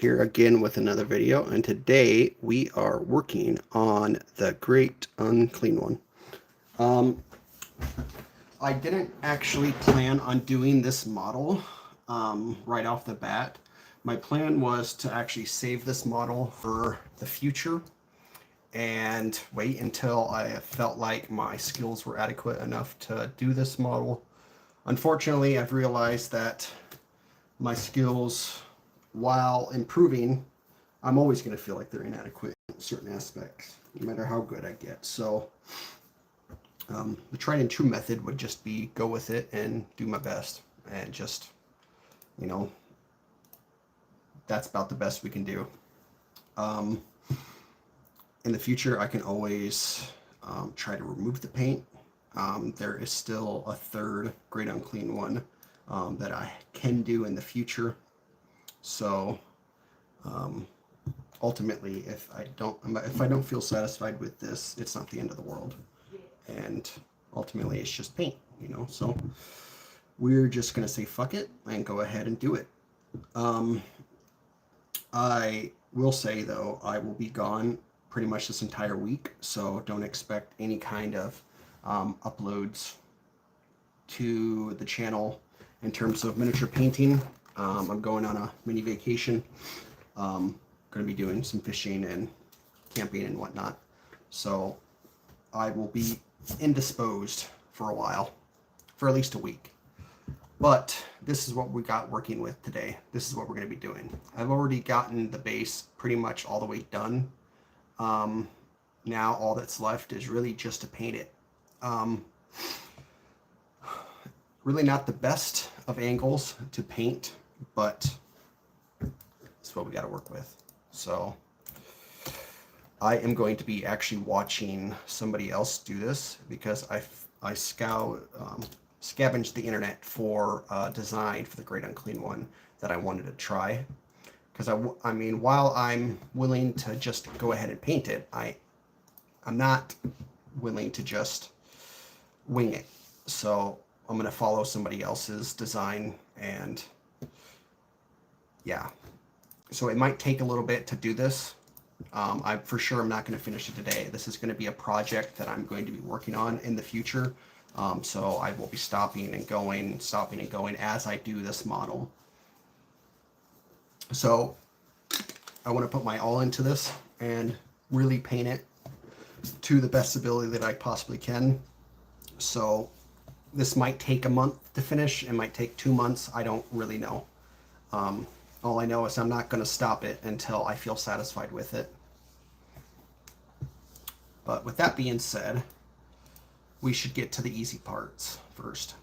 here again with another video, and today we are working on the Great Unclean one. I didn't actually plan on doing this model right off the bat. My plan was to actually save this model for the future and wait until I felt like my skills were adequate enough to do this model. Unfortunately, I've realized that my skills, while improving, I'm always going to feel like they're inadequate in certain aspects, no matter how good I get. So the tried and true method would just be go with it and do my best, and just, you know, that's about the best we can do. In the future, I can always try to remove the paint. There is still a third Great Unclean one that I can do in the future. So ultimately, if I don't feel satisfied with this, it's not the end of the world. And ultimately, it's just paint, you know. So we're just gonna say fuck it and go ahead and do it. I will say though, I will be gone pretty much this entire week, so don't expect any kind of uploads to the channel in terms of miniature painting. I'm going on a mini vacation. Going to be doing some fishing and camping and whatnot, so I will be indisposed for a while, for at least a week. But this is what we got working with today. This is what we're going to be doing. I've already gotten the base pretty much all the way done. Now all that's left is really just to paint it. Really not the best of angles to paint, but it's what we got to work with. So I am going to be actually watching somebody else do this, because I scavenged the internet for a design for the Great Unclean one that I wanted to try. Because I mean, while I'm willing to just go ahead and paint it, I'm not willing to just wing it. So I'm going to follow somebody else's design, and yeah. So it might take a little bit to do this. I'm for sure I'm not going to finish it today. This is going to be a project that I'm going to be working on in the future. So I will be stopping and going as I do this model. So I want to put my all into this and really paint it to the best ability that I possibly can. So this might take a month to finish. It might take 2 months. I don't really know. All I know is I'm not going to stop it until I feel satisfied with it. But with that being said, we should get to the easy parts first.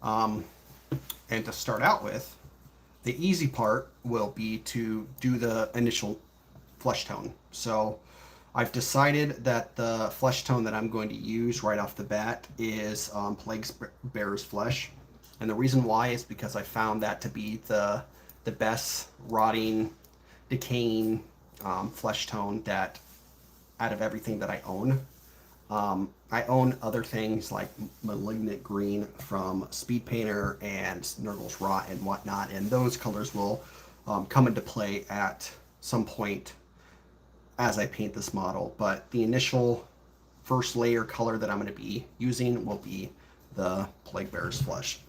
And to start out with, the easy part will be to do the initial flesh tone. So I've decided that the flesh tone that I'm going to use right off the bat is Plague Bearer's Flesh. And the reason why is because I found that to be the best rotting, decaying flesh tone that out of everything that I own. I own other things like Malignant Green from Speed Painter and Nurgle's Rot and whatnot, and those colors will come into play at some point as I paint this model. But the initial first layer color that I'm going to be using will be the Plague Bearer's Flesh.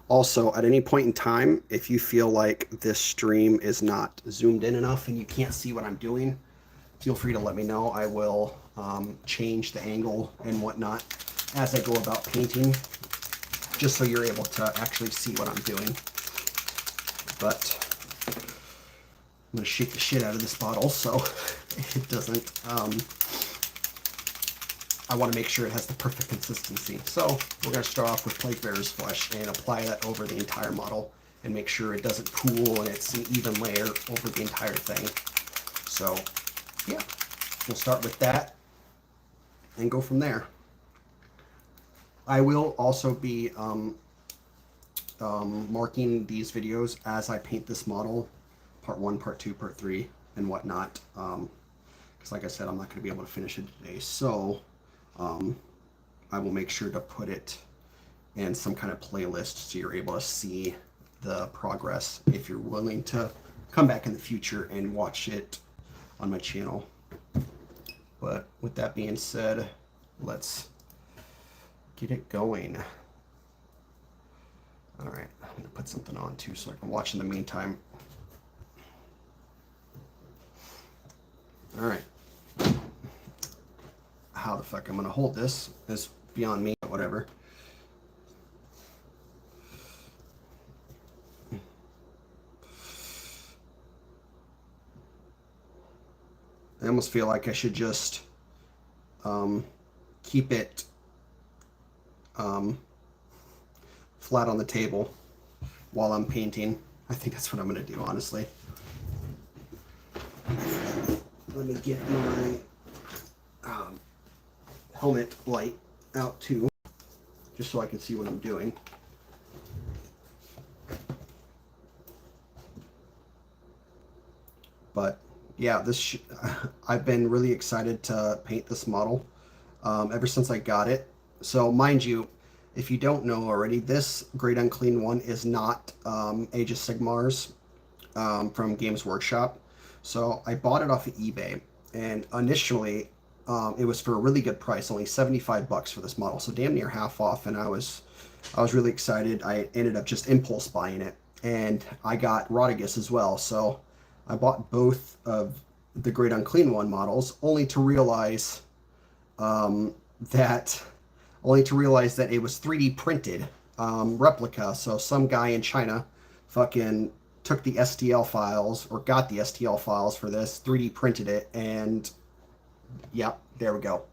Also, at any point in time, if you feel like this stream is not zoomed in enough and you can't see what I'm doing, feel free to let me know. I will change the angle and whatnot as I go about painting, just so you're able to actually see what I'm doing. But I'm going to shake the shit out of this bottle so it doesn't, I want to make sure it has the perfect consistency. So we're going to start off with Plague Bearer's Flesh and apply that over the entire model and make sure it doesn't pool and it's an even layer over the entire thing. So yeah, we'll start with that and go from there. I will also be marking these videos as I paint this model, part 1, part 2, part 3, and whatnot. Because like I said, I'm not going to be able to finish it today. So I will make sure to put it in some kind of playlist so you're able to see the progress if you're willing to come back in the future and watch it on my channel. But with that being said, let's get it going. All right, I'm gonna put something on too so I can watch in the meantime. All right. How the fuck I'm gonna hold this is beyond me, but whatever. I almost feel like I should just keep it flat on the table while I'm painting. I think that's what I'm going to do, honestly. Let me get my helmet light out too, just so I can see what I'm doing. But yeah, I've been really excited to paint this model ever since I got it. So mind you, if you don't know already, this Great Unclean one is not Age of Sigmar's from Games Workshop. So I bought it off of eBay, and initially it was for a really good price, only $75 for this model, so damn near half off. And I was really excited. I ended up just impulse buying it, and I got Rodigus as well. So I bought both of the Great Unclean one models, only to realize that it was 3D printed replica. So some guy in China fucking took the STL files, or got the STL files for this, 3D printed it, and yep, there we go.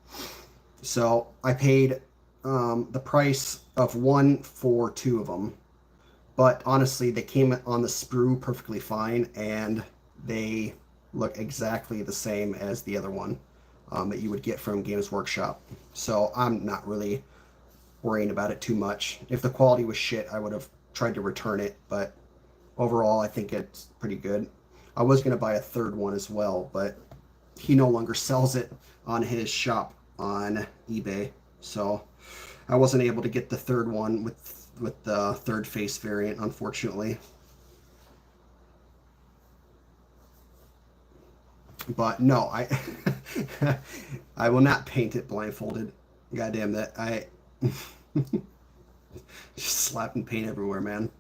So I paid the price of one for two of them, but honestly, they came on the sprue perfectly fine, and they look exactly the same as the other one that you would get from Games Workshop. So I'm not really worrying about it too much. If the quality was shit, I would have tried to return it, but overall, I think it's pretty good. I was going to buy a third one as well, but he no longer sells it on his shop on eBay, so I wasn't able to get the third one with the third face variant, unfortunately. But no, I will not paint it blindfolded. Goddamn that. I just slapping paint everywhere, man.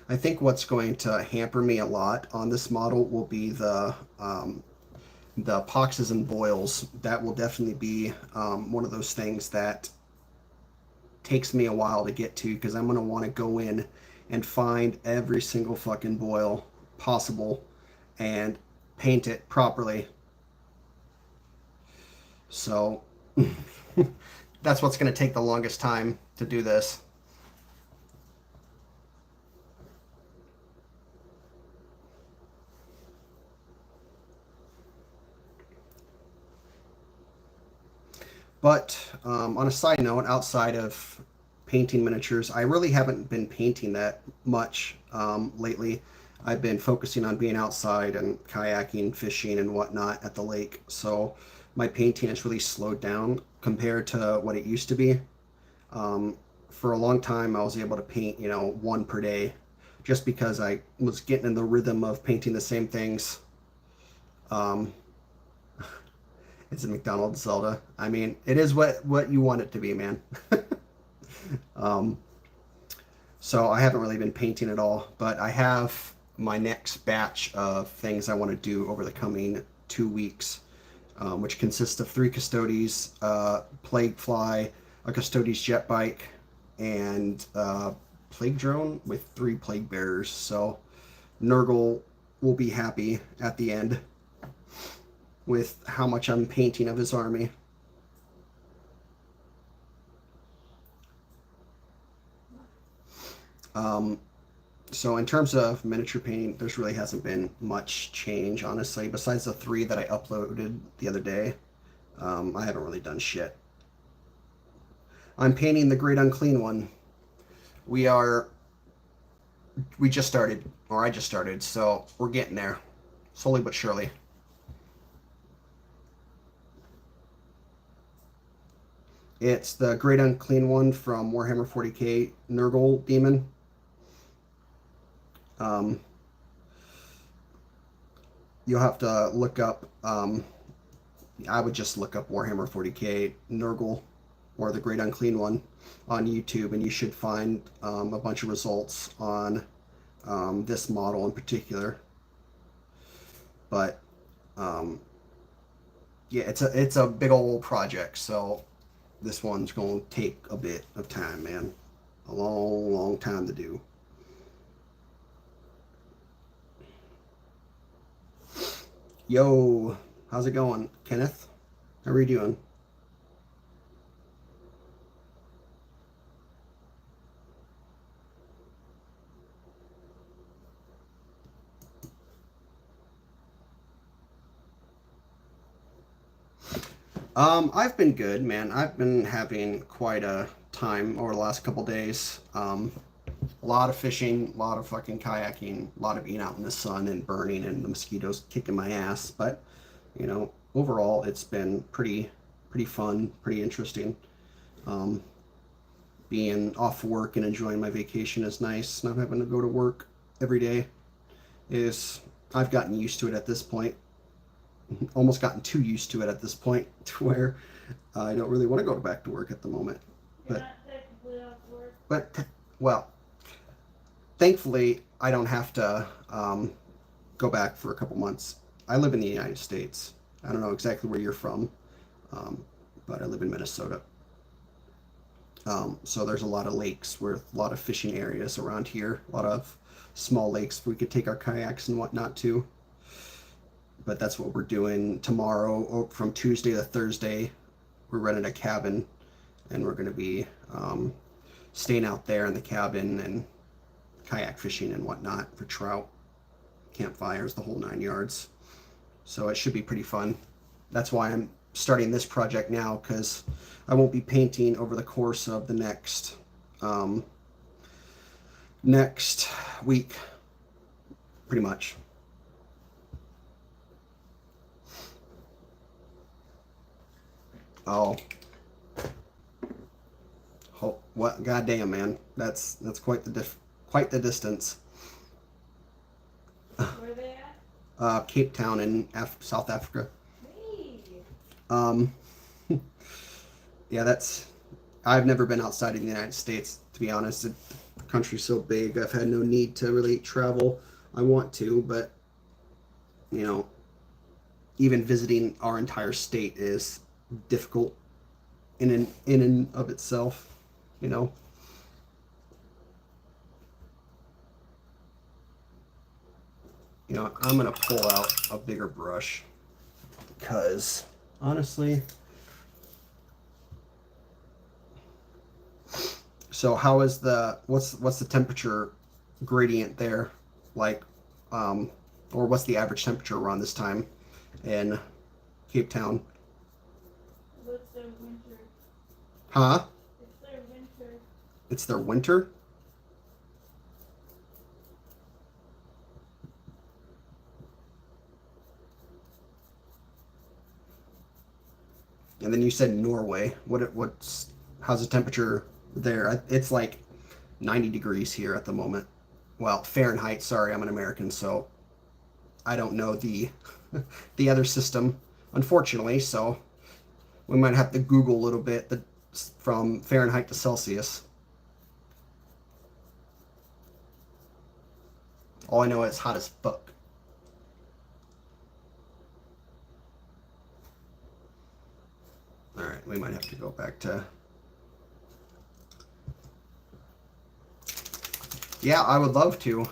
I think what's going to hamper me a lot on this model will be the poxes and boils. That will definitely be one of those things that takes me a while to get to, because I'm going to want to go in and find every single fucking boil possible and paint it properly. So that's what's going to take the longest time to do this. But on a side note, outside of painting miniatures, I really haven't been painting that much lately. I've been focusing on being outside and kayaking, fishing, and whatnot at the lake. So my painting has really slowed down compared to what it used to be. For a long time, I was able to paint, one per day, just because I was getting in the rhythm of painting the same things. It's a McDonald's Zelda. I mean, it is what you want it to be, man. So I haven't really been painting at all, but I have my next batch of things I want to do over the coming 2 weeks, which consists of 3 Custodes, Plague Fly, a Custodes jet bike, and Plague Drone with 3 Plague Bearers. So Nurgle will be happy at the end with how much I'm painting of his army. So in terms of miniature painting, there's really hasn't been much change, honestly, besides the 3 that I uploaded the other day. I haven't really done shit. I'm painting the Great Unclean one. We are We just started, or I just started, so we're getting there, slowly but surely. It's the Great Unclean one from Warhammer 40k Nurgle Demon. Um, you'll have to look up. I would just look up Warhammer 40k Nurgle or the Great Unclean one on YouTube, and you should find a bunch of results on this model in particular. But yeah, it's a big old project, so this one's going to take a bit of time, man. A long, long time to do. Yo, how's it going, Kenneth? How are you doing? I've been good, man. I've been having quite a time over the last couple days. A lot of fishing, a lot of fucking kayaking, a lot of being out in the sun and burning and the mosquitoes kicking my ass. But, overall, it's been pretty fun, pretty interesting. Um, Being off work and enjoying my vacation is nice. Not having to go to work every day is, I've gotten used to it at this point. Almost gotten too used to it at this point to where I don't really want to go back to work at the moment. You're But, not technically off work. well, thankfully, I don't have to go back for a couple months. I live in the United States. I don't know exactly where you're from, um, but I live in Minnesota. So there's a lot of lakes with a lot of fishing areas around here, a lot of small lakes we could take our kayaks and whatnot to. But that's what we're doing tomorrow. From Tuesday to Thursday, we're renting a cabin, and we're going to be staying out there in the cabin and kayak fishing and whatnot for trout, campfires, the whole 9 yards. So it should be pretty fun. That's why I'm starting this project now, because I won't be painting over the course of the next week, pretty much. Oh, what? Goddamn, man, that's quite the distance. Where they at? Cape Town in South Africa. Hey. Um, yeah, that's. I've never been outside of the United States, to be honest. The country's so big. I've had no need to really travel. I want to, but you know, even visiting our entire state is difficult in and of itself. You know. I'm gonna pull out a bigger brush because honestly. So how is what's the temperature gradient there, like, or what's the average temperature around this time in Cape Town? What's their winter? Huh? It's their winter. It's their winter? And then you said Norway. How's the temperature there? It's like 90 degrees here at the moment. Well, Fahrenheit. Sorry, I'm an American, so I don't know the the other system, unfortunately. So we might have to Google a little bit from Fahrenheit to Celsius. All I know is hot as fuck. All right, we might have to go back to. Yeah, I would love to.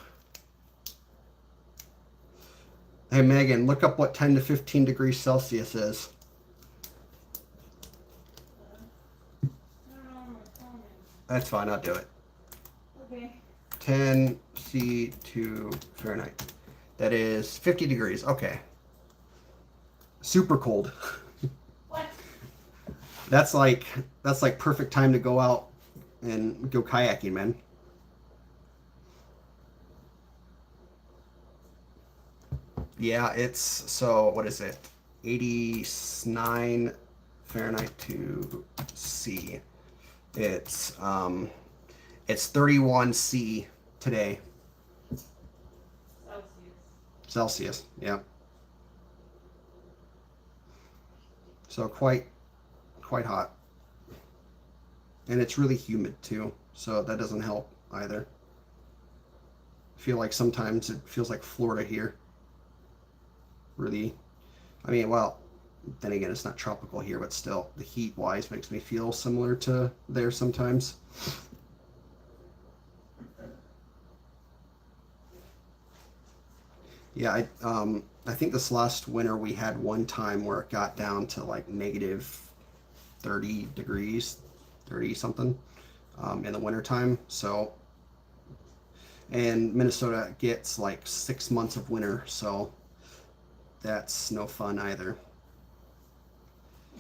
Hey, Megan, look up what 10 to 15 degrees Celsius is. I don't know where my phone is. That's fine, I'll do it. Okay. 10 C2 Fahrenheit. That is 50 degrees. Okay. Super cold. What? That's like perfect time to go out and go kayaking, man. Yeah, it's so what is it? 89 Fahrenheit to C. It's 31 C today. Celsius. Celsius. Yeah. So quite hot. And it's really humid too. So that doesn't help either. I feel like sometimes it feels like Florida here. Really, I mean, well, then again, it's not tropical here, but still, the heat wise makes me feel similar to there sometimes. Yeah, I think this last winter we had one time where it got down to like negative 30 degrees, 30 something, in the wintertime. So, and Minnesota gets like 6 months of winter, so that's no fun either.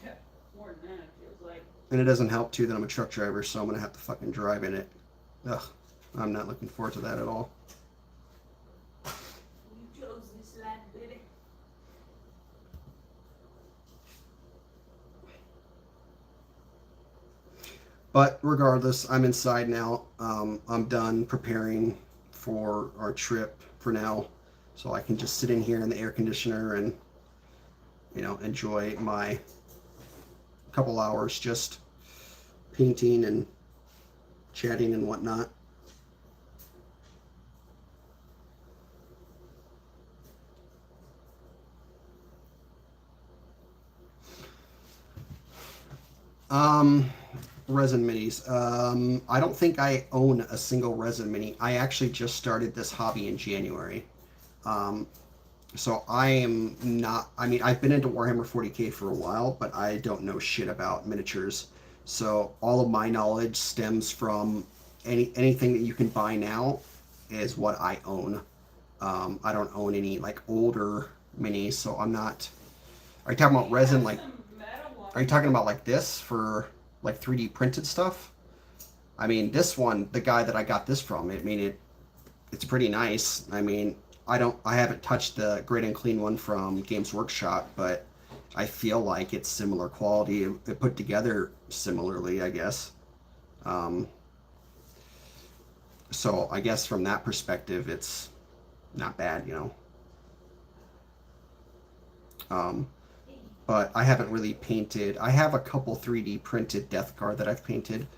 Yeah, more than that, it feels like. And it doesn't help too that I'm a truck driver, so I'm gonna have to fucking drive in it. Ugh, I'm not looking forward to that at all. You chose this land, baby. But regardless, I'm inside now. I'm done preparing for our trip for now, so I can just sit in here in the air conditioner and enjoy my couple hours just painting and chatting and whatnot. Um, Resin minis. I don't think I own a single resin mini. I actually just started this hobby in January. Um, so I am not. I mean, I've been into Warhammer 40k for a while, but I don't know shit about miniatures. So all of my knowledge stems from anything that you can buy now is what I own. I don't own any like older minis, so I'm not. Are you talking about resin like? Are you talking about like this for like 3D printed stuff? I mean, this one, the guy that I got this from, it's pretty nice. I mean, I haven't touched the Great Unclean one from Games Workshop, but I feel like it's similar quality. It put together similarly, I guess. Um, so I guess from that perspective, it's not bad. Um, but I haven't really painted. I have a couple 3D printed Death Guard that I've painted,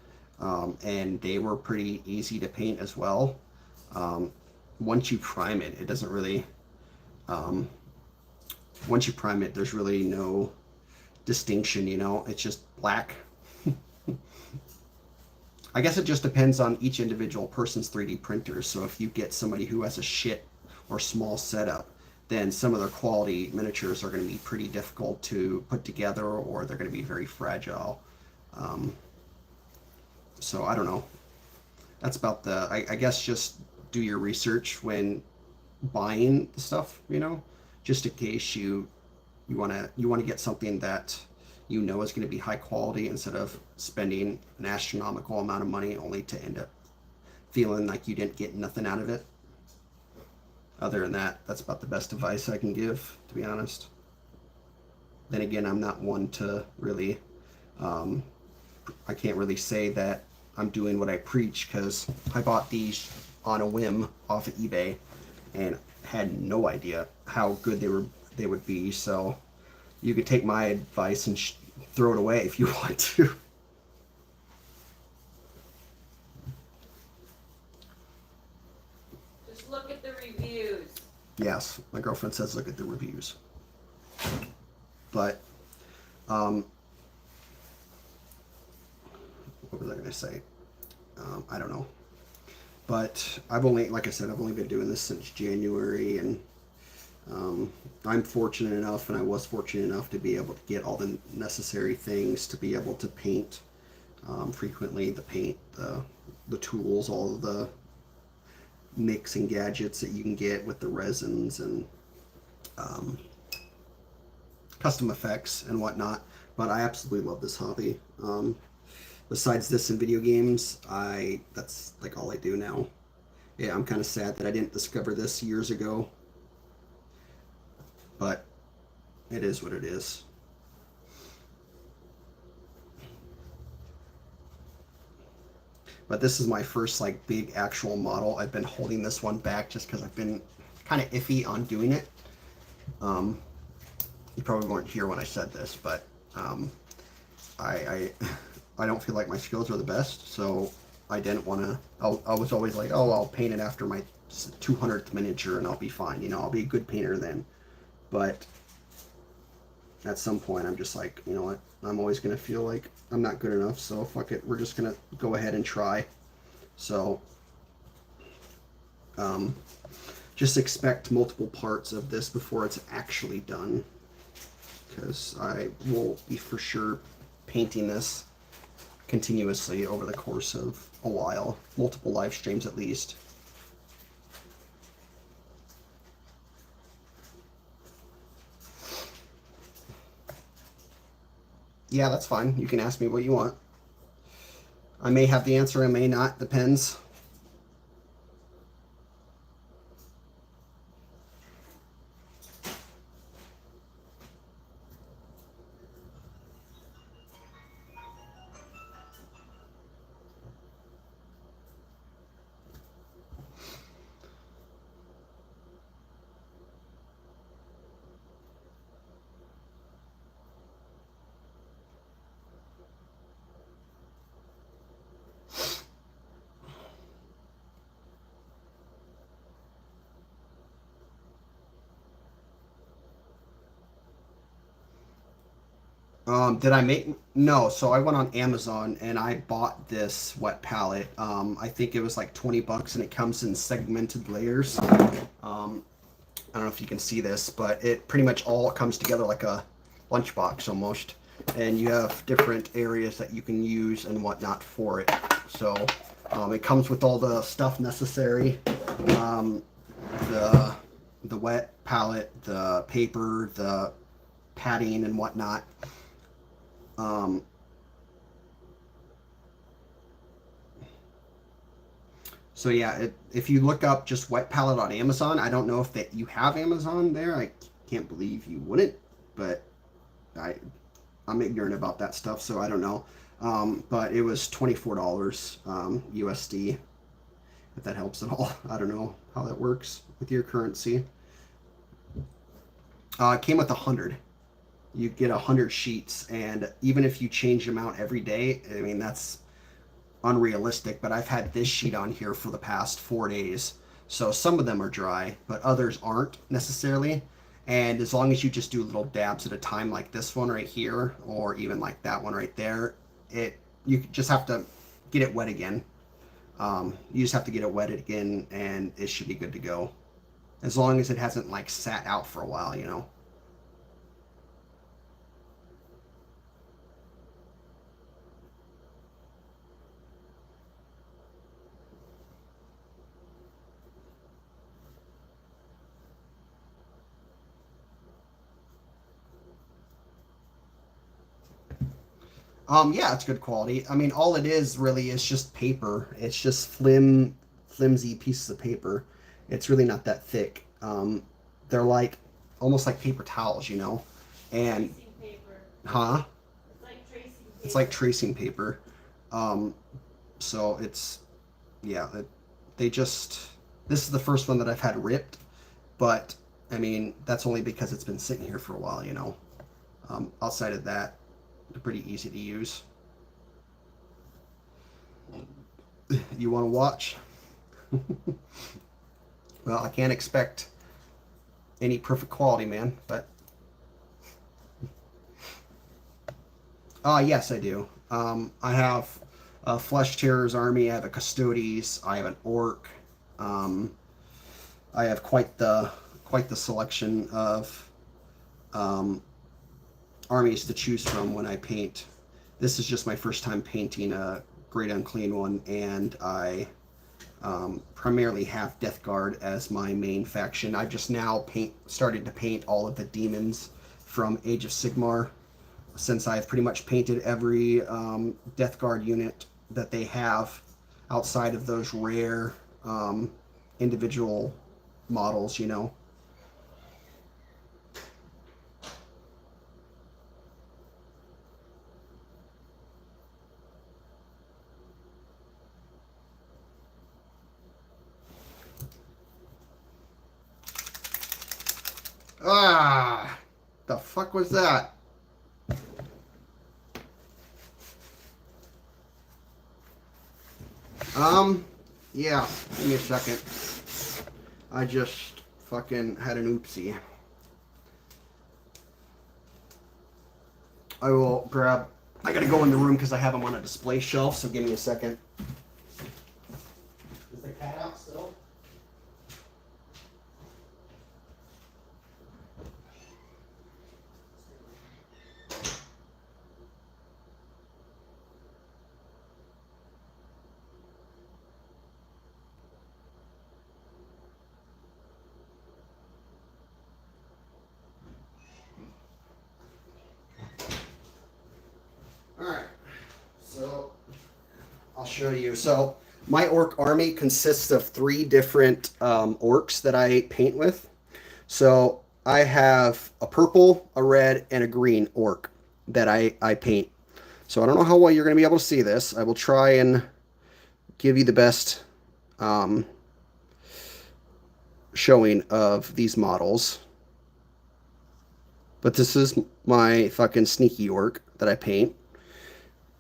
and they were pretty easy to paint as well. Um, once you prime it, it doesn't really. Um, Once you prime it, there's really no distinction. It's just black. I guess it just depends on each individual person's 3D printer. So if you get somebody who has a shit or small setup, then some of their quality miniatures are going to be pretty difficult to put together, or they're going to be very fragile. Um, so I don't know. That's about I guess just do your research when buying the stuff, just in case you want to get something that is going to be high quality instead of spending an astronomical amount of money only to end up feeling like you didn't get nothing out of it. Other than that, that's about the best advice I can give, to be honest. Then again, I'm not one to really, I can't really say that I'm doing what I preach, because I bought these on a whim off of eBay and had no idea how good they would be. So you could take my advice and throw it away if you want to. Just look at the reviews. Yes, my girlfriend says look at the reviews. But, what was I going to say? I don't know. But like I said, I've only been doing this since January, and I'm fortunate enough, and I was fortunate enough to be able to get all the necessary things to be able to paint frequently. The paint, the tools, all of the nicks and gadgets that you can get with the resins and custom effects and whatnot. But I absolutely love this hobby. Besides this and video games, that's like all I do now. Yeah, I'm kind of sad that I didn't discover this years ago. but it is what it is. But this is my first like big actual model. I've been holding this one back just because I've been kind of iffy on doing it. You probably weren't here when I said this, but I don't feel like my skills are the best, so I didn't want to. I was always like, oh, I'll paint it after my 200th miniature and I'll be fine. You know, I'll be a good painter then. But at some point, I'm just like, you know what? I'm always going to feel like I'm not good enough, so fuck it. We're just going to go ahead and try. So, just expect multiple parts of this before it's actually done. Because I will be for sure painting this continuously over the course of a while. Multiple live streams at least. Yeah, that's fine. You can ask me what you want. I may have the answer, I may not. Depends. Did I make? No. So I went on Amazon and I bought this wet palette. I think it was like 20 bucks and it comes in segmented layers. I don't know if you can see this, but it pretty much all comes together like a lunchbox almost. And you have different areas that you can use and whatnot for it. So it comes with all the stuff necessary. The wet palette, the paper, the padding and whatnot. So yeah, if you look up just wet palette on Amazon, I don't know if that you have Amazon there. I can't believe you wouldn't, but I'm ignorant about that stuff, so I don't know. But it was $24 USD, if that helps at all. I don't know how that works with your currency. It came with 100. You get 100 sheets, and even if you change them out every day, I mean, that's unrealistic, but I've had this sheet on here for the past 4 days. So some of them are dry, but others aren't necessarily. And as long as you just do little dabs at a time like this one right here, or even like that one right there, you just have to get it wet again. You just have to get it wet again, and it should be good to go. As long as it hasn't like sat out for a while, you know. Yeah, it's good quality. I mean, all it is really is just paper. It's just flimsy pieces of paper. It's really not that thick. They're like almost like paper towels, you know. And Tracing paper. huh? It's like tracing paper. It's like tracing paper. So it's yeah. They just this is the first one that I've had ripped, but I mean that's only because it's been sitting here for a while, you know. Outside of that, they're pretty easy to use. You want to watch? Well, I can't expect any perfect quality, man, but yes, I do. I have a Flesh Terror's army. I have a Custodes. I have an Orc. I have quite the selection of armies to choose from when I paint. This is just my first time painting a Great Unclean one, and I primarily have Death Guard as my main faction. I've just now started to paint all of the demons from Age of Sigmar, since I've pretty much painted every Death Guard unit that they have outside of those rare individual models, you know. Ah, the fuck was that? Yeah, give me a second. I just fucking had an oopsie. I will grab. I gotta go in the room because I have them on a display shelf, so give me a second. Is the cat out still? Alright, so I'll show you. So my orc army consists of 3 different orcs that I paint with. So I have a purple, a red, and a green orc that I paint. So I don't know how well you're going to be able to see this. I will try and give you the best um, showing of these models. But this is my fucking sneaky orc that I paint.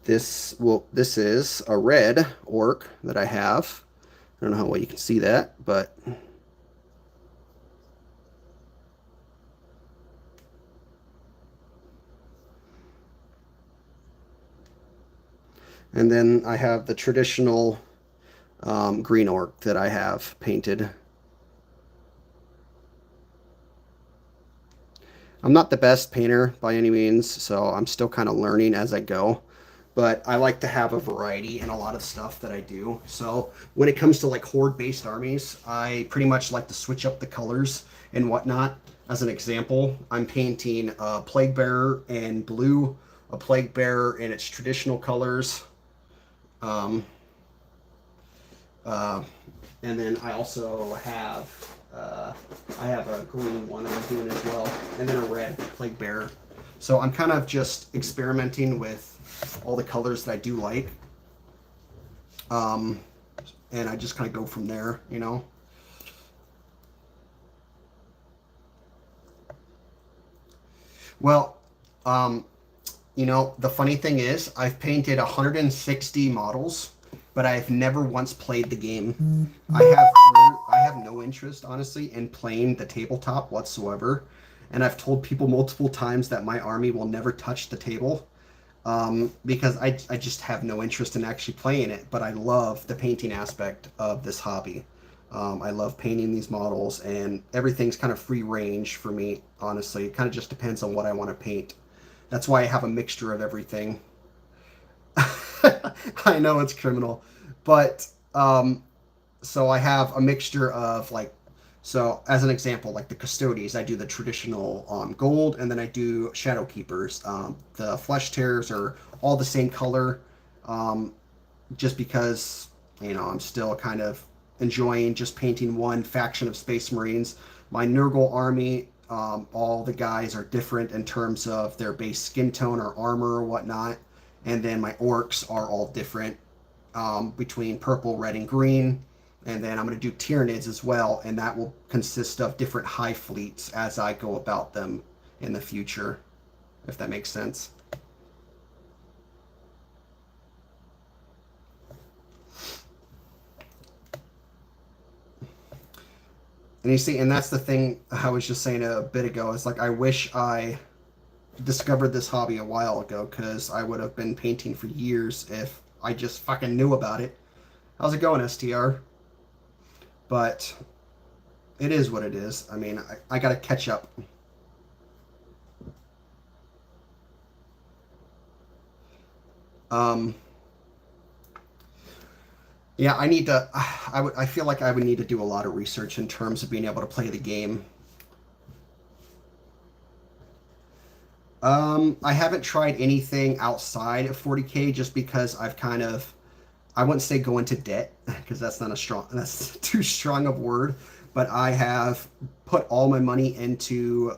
This is a red orc that I have. I don't know how well you can see that, but and then I have the traditional green orc that I have painted. I'm not the best painter by any means, so I'm still kind of learning as I go. But I like to have a variety in a lot of stuff that I do. So when it comes to like horde-based armies, I pretty much like to switch up the colors and whatnot. As an example, I'm painting a Plague Bearer in blue, a Plague Bearer in its traditional colors, um, uh, and then I also have I have a green one I'm doing as well, and then a red Plague Bearer. So I'm kind of just experimenting with all the colors that I do like, um, and I just kind of go from there, you know. Well, um, you know, the funny thing is, I've painted 160 models, but I've never once played the game. I have no interest, honestly, in playing the tabletop whatsoever. And I've told people multiple times that my army will never touch the table, because I just have no interest in actually playing it. But I love the painting aspect of this hobby. I love painting these models, and everything's kind of free range for me, honestly. It kind of just depends on what I want to paint. That's why I have a mixture of everything. I know it's criminal, but so I have a mixture of like, so as an example, like the custodies, I do the traditional gold, and then I do shadow keepers. The flesh tears are all the same color, um, just because I'm still kind of enjoying just painting one faction of Space Marines. My Nurgle army, all the guys are different in terms of their base skin tone or armor or whatnot, and then my orcs are all different, between purple, red, and green. And then I'm going to do Tyranids as well, and that will consist of different high fleets as I go about them in the future, if that makes sense. And you see, and that's the thing I was just saying a bit ago. Is like I wish I discovered this hobby a while ago, because I would have been painting for years if I just fucking knew about it. How's it going, STR? But it is what it is. I mean, I gotta catch up. Um, yeah, I need to. I feel like I would need to do a lot of research in terms of being able to play the game. I haven't tried anything outside of 40K just because I've kind of, I wouldn't say go into debt because that's too strong of a word, but I have put all my money into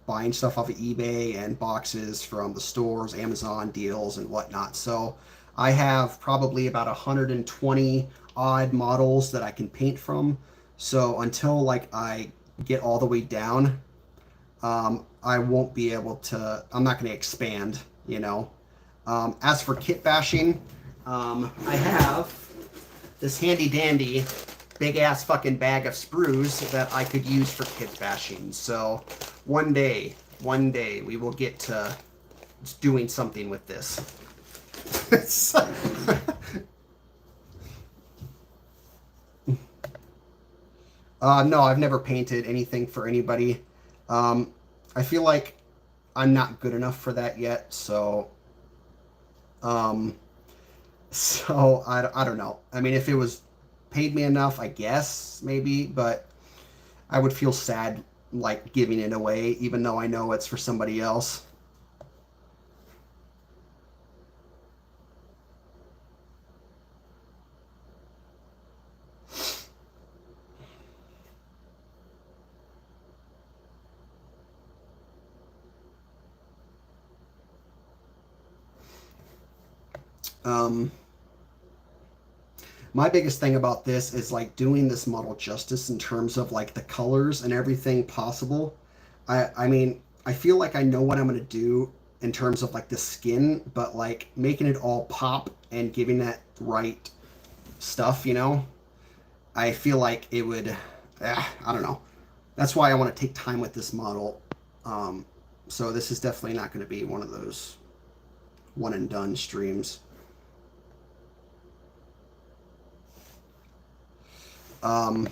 buying stuff off of eBay and boxes from the stores, Amazon deals and whatnot. So I have probably about 120 odd models that I can paint from. So until like I get all the way down, I won't be able to, I'm not going to expand, you know. As for kit bashing, I have this handy dandy big ass fucking bag of sprues that I could use for kit bashing. So one day we will get to doing something with this. No, I've never painted anything for anybody. I feel like I'm not good enough for that yet, so um, I don't know. I mean, if it was paid me enough, I guess maybe, but I would feel sad like giving it away, even though I know it's for somebody else. Um, my biggest thing about this is like doing this model justice in terms of like the colors and everything possible. I mean, I feel like I know what I'm gonna do in terms of like the skin, but like making it all pop and giving that right stuff, you know, I feel like it would. I don't know. That's why I want to take time with this model. Um, so this is definitely not going to be one of those one and done streams. Um,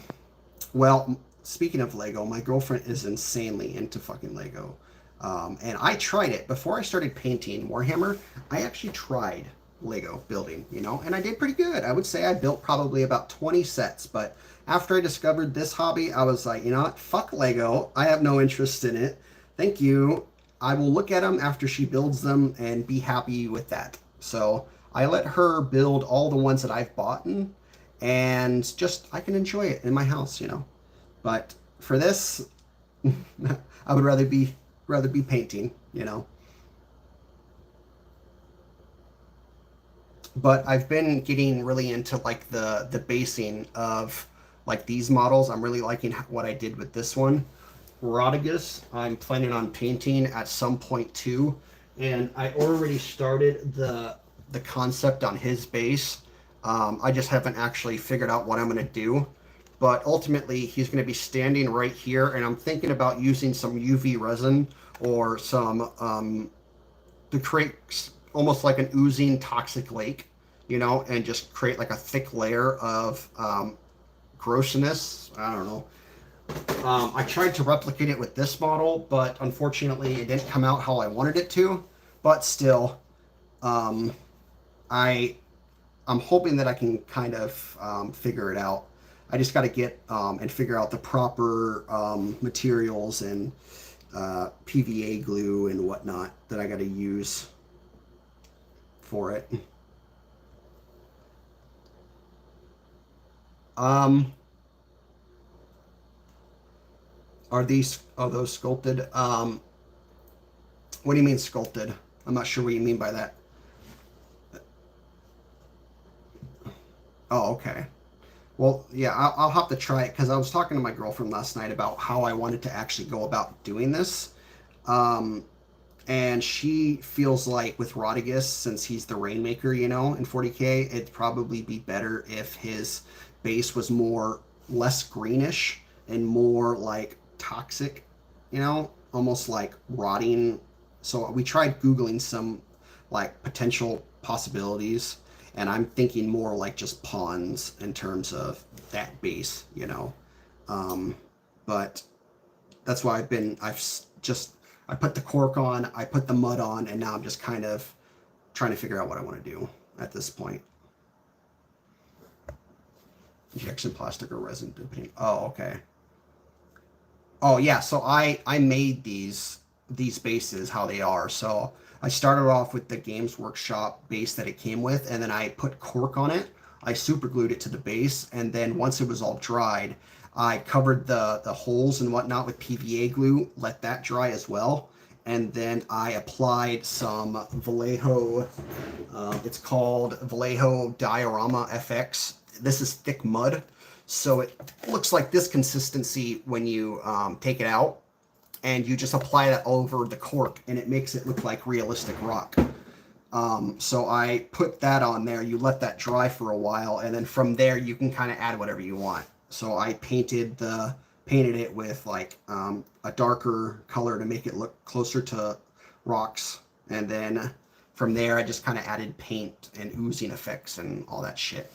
well, speaking of Lego, my girlfriend is insanely into fucking Lego. And I tried it before I started painting Warhammer. I actually tried Lego building, you know, and I did pretty good. I would say I built probably about 20 sets, but after I discovered this hobby, I was like, you know what? Fuck Lego. I have no interest in it. Thank you. I will look at them after she builds them and be happy with that. So I let her build all the ones that I've bought, and just I can enjoy it in my house, you know. But for this, I would rather be painting, you know. But I've been getting really into like the basing of like these models. I'm really liking what I did with this one. Rodigus, I'm planning on painting at some point too, and I already started the concept on his base. I just haven't actually figured out what I'm going to do, but ultimately he's going to be standing right here, and I'm thinking about using some UV resin or some to create almost like an oozing toxic lake, you know, and just create like a thick layer of grossness. I don't know. I tried to replicate it with this model, but unfortunately it didn't come out how I wanted it to. But still, um, I I'm hoping that I can kind of figure it out. I just got to get and figure out the proper materials and PVA glue and whatnot that I got to use for it. Um, are those sculpted? What do you mean sculpted? I'm not sure what you mean by that. Oh, okay. Well, yeah, I'll have to try it because I was talking to my girlfriend last night about how I wanted to actually go about doing this. Um, and she feels like with Rodigus, since he's the Rainmaker, you know, in 40K, it'd probably be better if his base was more less greenish and more like toxic, you know, almost like rotting. So we tried Googling some like potential possibilities, and I'm thinking more like just pawns in terms of that base, you know. Um, but that's why I've just I put the cork on, I put the mud on, and now I'm just kind of trying to figure out what I want to do at this point. Injection plastic or resin depending. Oh, okay. Oh yeah, so I made these bases how they are. So I started off with the Games Workshop base that it came with, and then I put cork on it. I super glued it to the base, and then once it was all dried, I covered the holes and whatnot with PVA glue, let that dry as well, and then I applied some Vallejo. It's called Vallejo Diorama FX. This is thick mud. So it looks like this consistency when you take it out, and you just apply that over the cork, and it makes it look like realistic rock. So I put that on there. You let that dry for a while, and then from there you can kind of add whatever you want. So I painted it with like a darker color to make it look closer to rocks, and then from there I just kind of added paint and oozing effects and all that shit.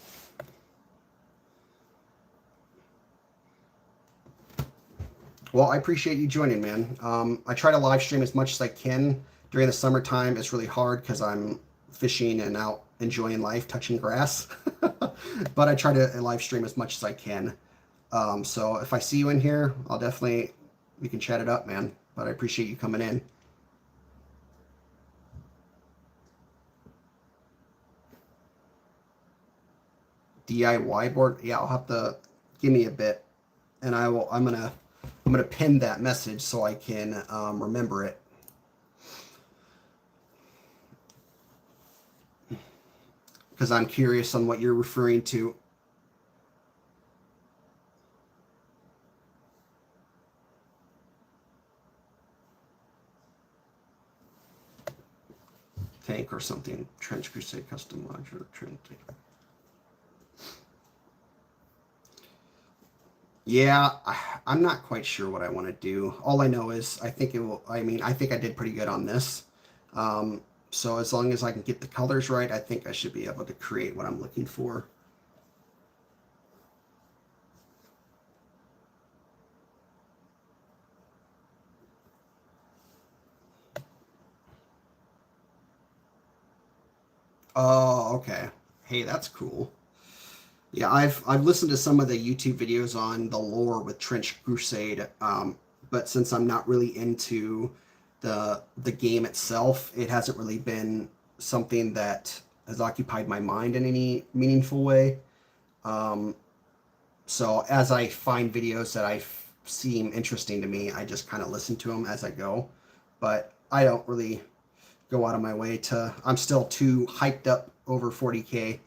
Well, I appreciate you joining, man. I try to live stream as much as I can. During the summertime, it's really hard because I'm fishing and out enjoying life, touching grass. But I try to live stream as much as I can. So if I see you in here, we can chat it up, man. But I appreciate you coming in. DIY board? Yeah, I'll have to give me a bit, and I'm gonna pin that message so I can remember it. Because I'm curious on what you're referring to. Tank or something. Trench Crusade custom modular Trench. Yeah, I'm not quite sure what I want to do. All I know is I think I did pretty good on this. So as long as I can get the colors right, I think I should be able to create what I'm looking for. Oh, okay. Hey, that's cool. Yeah, I've listened to some of the YouTube videos on the lore with Trench Crusade, but since I'm not really into the game itself, it hasn't really been something that has occupied my mind in any meaningful way. So as I find videos that seem interesting to me, I just kind of listen to them as I go. But I don't really go out of my way to. I'm still too hyped up over 40K.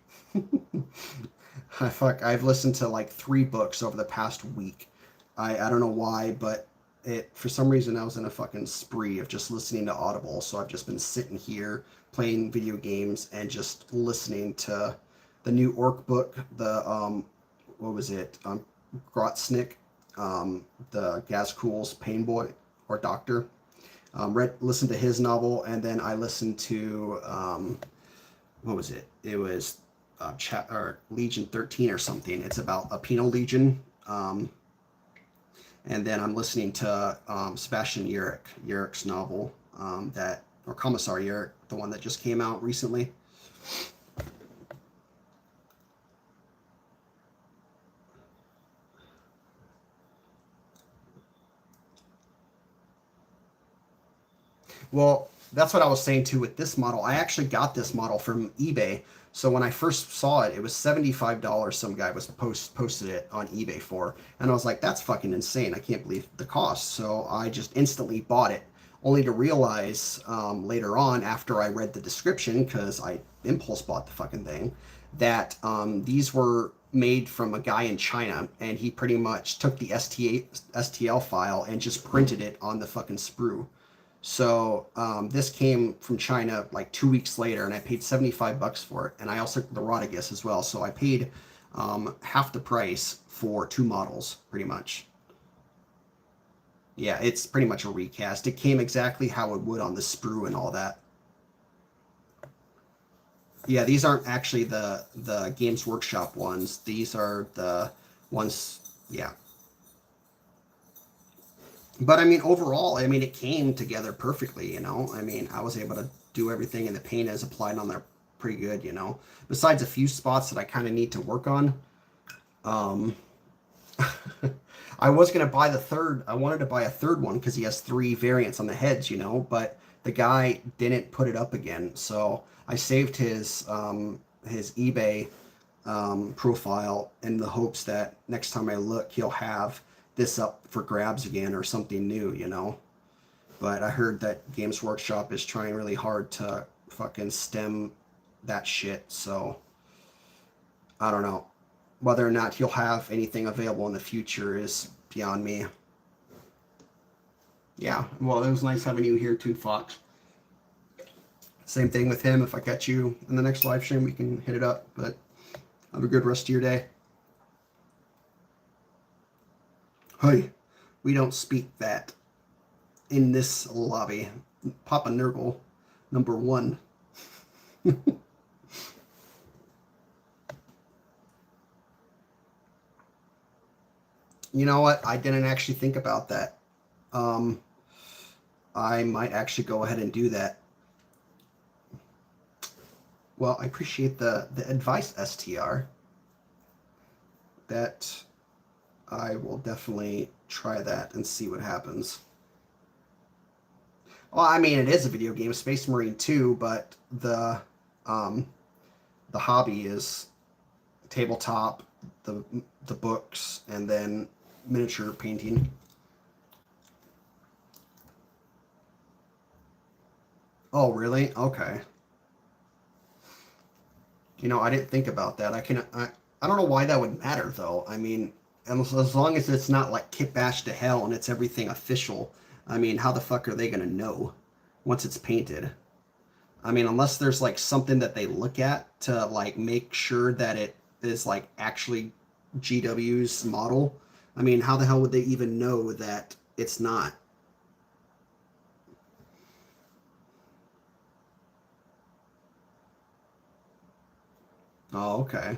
I've listened to like 3 books over the past week. I don't know why, but for some reason I was in a fucking spree of just listening to Audible. So I've just been sitting here playing video games and just listening to the new Orc book, the what was it? Grotsnick, the Gazkul's Pain Boy or Doctor. Listened to his novel, and then I listened to what was it? It was Legion 13 or something. It's about a penal legion. And then I'm listening to Sebastian Yurick's novel, or Commissar Yurick, the one that just came out recently. Well, that's what I was saying too with this model. I actually got this model from eBay. So when I first saw it, it was $75. Some guy was posted it on eBay for, and I was like, "That's fucking insane! I can't believe the cost." So I just instantly bought it, only to realize later on, after I read the description, because I impulse bought the fucking thing, that these were made from a guy in China, and he pretty much took the STL file and just printed it on the fucking sprue. So this came from China like 2 weeks later, and I paid $75 for it. And I also the Rotigus as well. So I paid half the price for 2 models, pretty much. Yeah, it's pretty much a recast. It came exactly how it would on the sprue and all that. Yeah, these aren't actually the Games Workshop ones. These are the ones. Yeah. But I mean, overall, I mean, it came together perfectly, you know? I mean, I was able to do everything, and the paint is applied on there pretty good, you know? Besides a few spots that I kind of need to work on. I was going to buy I wanted to buy a third one because he has 3 variants on the heads, you know? But the guy didn't put it up again. So I saved his eBay profile in the hopes that next time I look, he'll have this up for grabs again or something new, you know. But I heard that Games Workshop is trying really hard to fucking stem that shit, so I don't know. whether or not he'll have anything available in the future is beyond me. Yeah, well, it was nice having you here, Toon Fox. Same thing with him. If I catch you in the next live stream, we can hit it up. But have a good rest of your day. Hey, we don't speak that in this lobby. Papa Nurgle, number 1. You know what? I didn't actually think about that. I might actually go ahead and do that. Well, I appreciate the advice, STR. That I will definitely try that and see what happens. Well, I mean, it is a video game, Space Marine 2, but the hobby is tabletop, the books, and then miniature painting. Oh, really? Okay. You know, I didn't think about that. I don't know why that would matter, though. I mean, as long as it's not like Kit Bash to hell and it's everything official, I mean, how the fuck are they going to know once it's painted? I mean, unless there's like something that they look at to like make sure that it is like actually GW's model. I mean, how the hell would they even know that it's not? Oh, okay.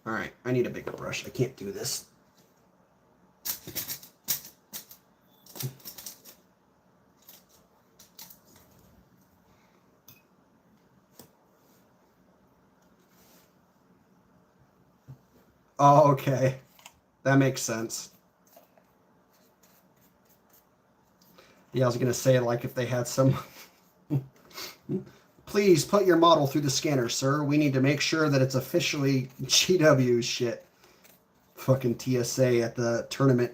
All right, I need a bigger brush. I can't do this. Oh, okay. That makes sense. Yeah, I was going to say, like, if they had some... Please put your model through the scanner, sir. We need to make sure that it's officially GW shit. Fucking TSA at the tournament.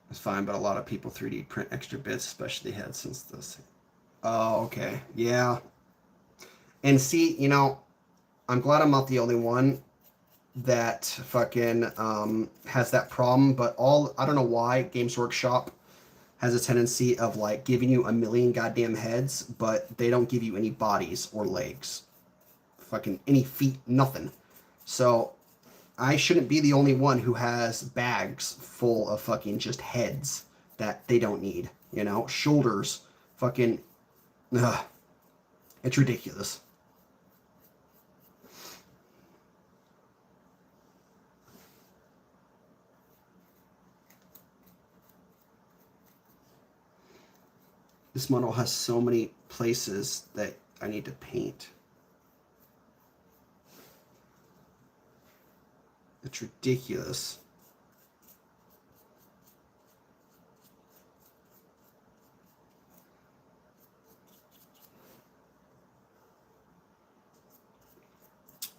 It's fine, but a lot of people 3D print extra bits, especially had since this. Oh, okay. Yeah. And see, you know, I'm glad I'm not the only one that fucking has that problem, but I don't know why Games Workshop has a tendency of like giving you a million goddamn heads, but they don't give you any bodies or legs. Fucking any feet, nothing. So I shouldn't be the only one who has bags full of fucking just heads that they don't need. You know, shoulders, fucking, ugh. It's ridiculous. This model has so many places that I need to paint. It's ridiculous.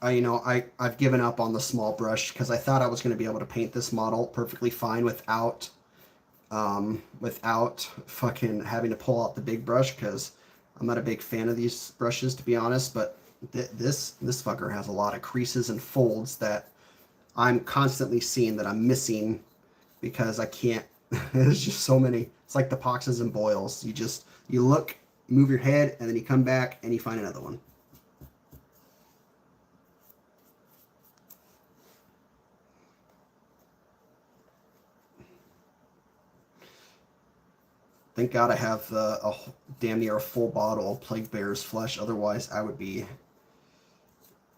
I've given up on the small brush because I thought I was going to be able to paint this model perfectly fine without fucking having to pull out the big brush, because I'm not a big fan of these brushes, to be honest, but this fucker has a lot of creases and folds that I'm constantly seeing that I'm missing because I can't. There's just so many. It's like the poxes and boils. You look, move your head, and then you come back and you find another one. Thank God I have damn near a full bottle of Plague Bear's flesh. Otherwise, I would be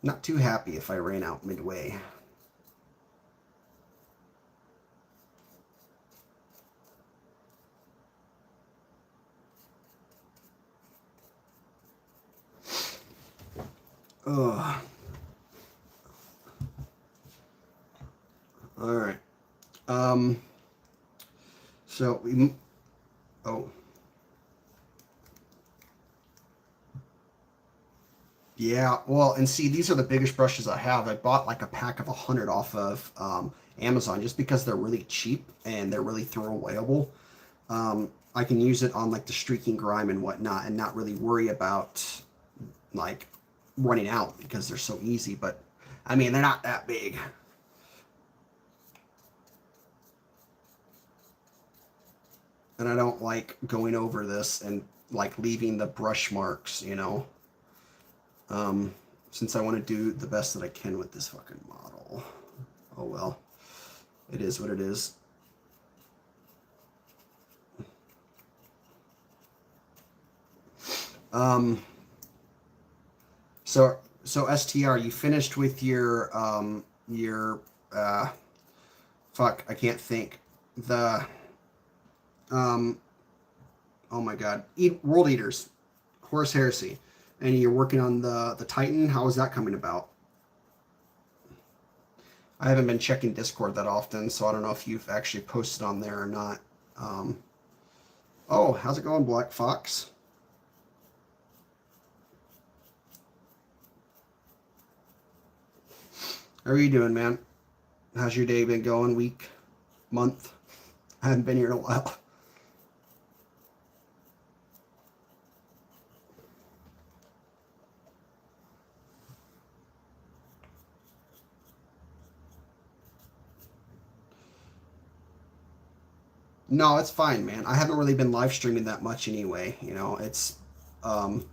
not too happy if I ran out midway. Ugh. All right. So we. Oh. Yeah, well, and see, these are the biggest brushes I have. I bought like a pack of 100 off of Amazon just because they're really cheap and they're really throwawayable. I can use it on like the streaking grime and whatnot and not really worry about like running out because they're so easy. But I mean, they're not that big. And I don't like going over this and like leaving the brush marks, you know. Since I want to do the best that I can with this fucking model. Oh well, it is what it is. So STR, you finished with your fuck, I can't think. The oh my god, World Eaters, Horus Heresy, and you're working on the Titan. How is that coming about? I haven't been checking Discord that often, so I don't know if you've actually posted on there or not. Oh, how's it going, Black Fox? How are you doing, man? How's your day been going? Week? Month? I haven't been here in a while. No, it's fine, man. I haven't really been live streaming that much anyway. You know, um,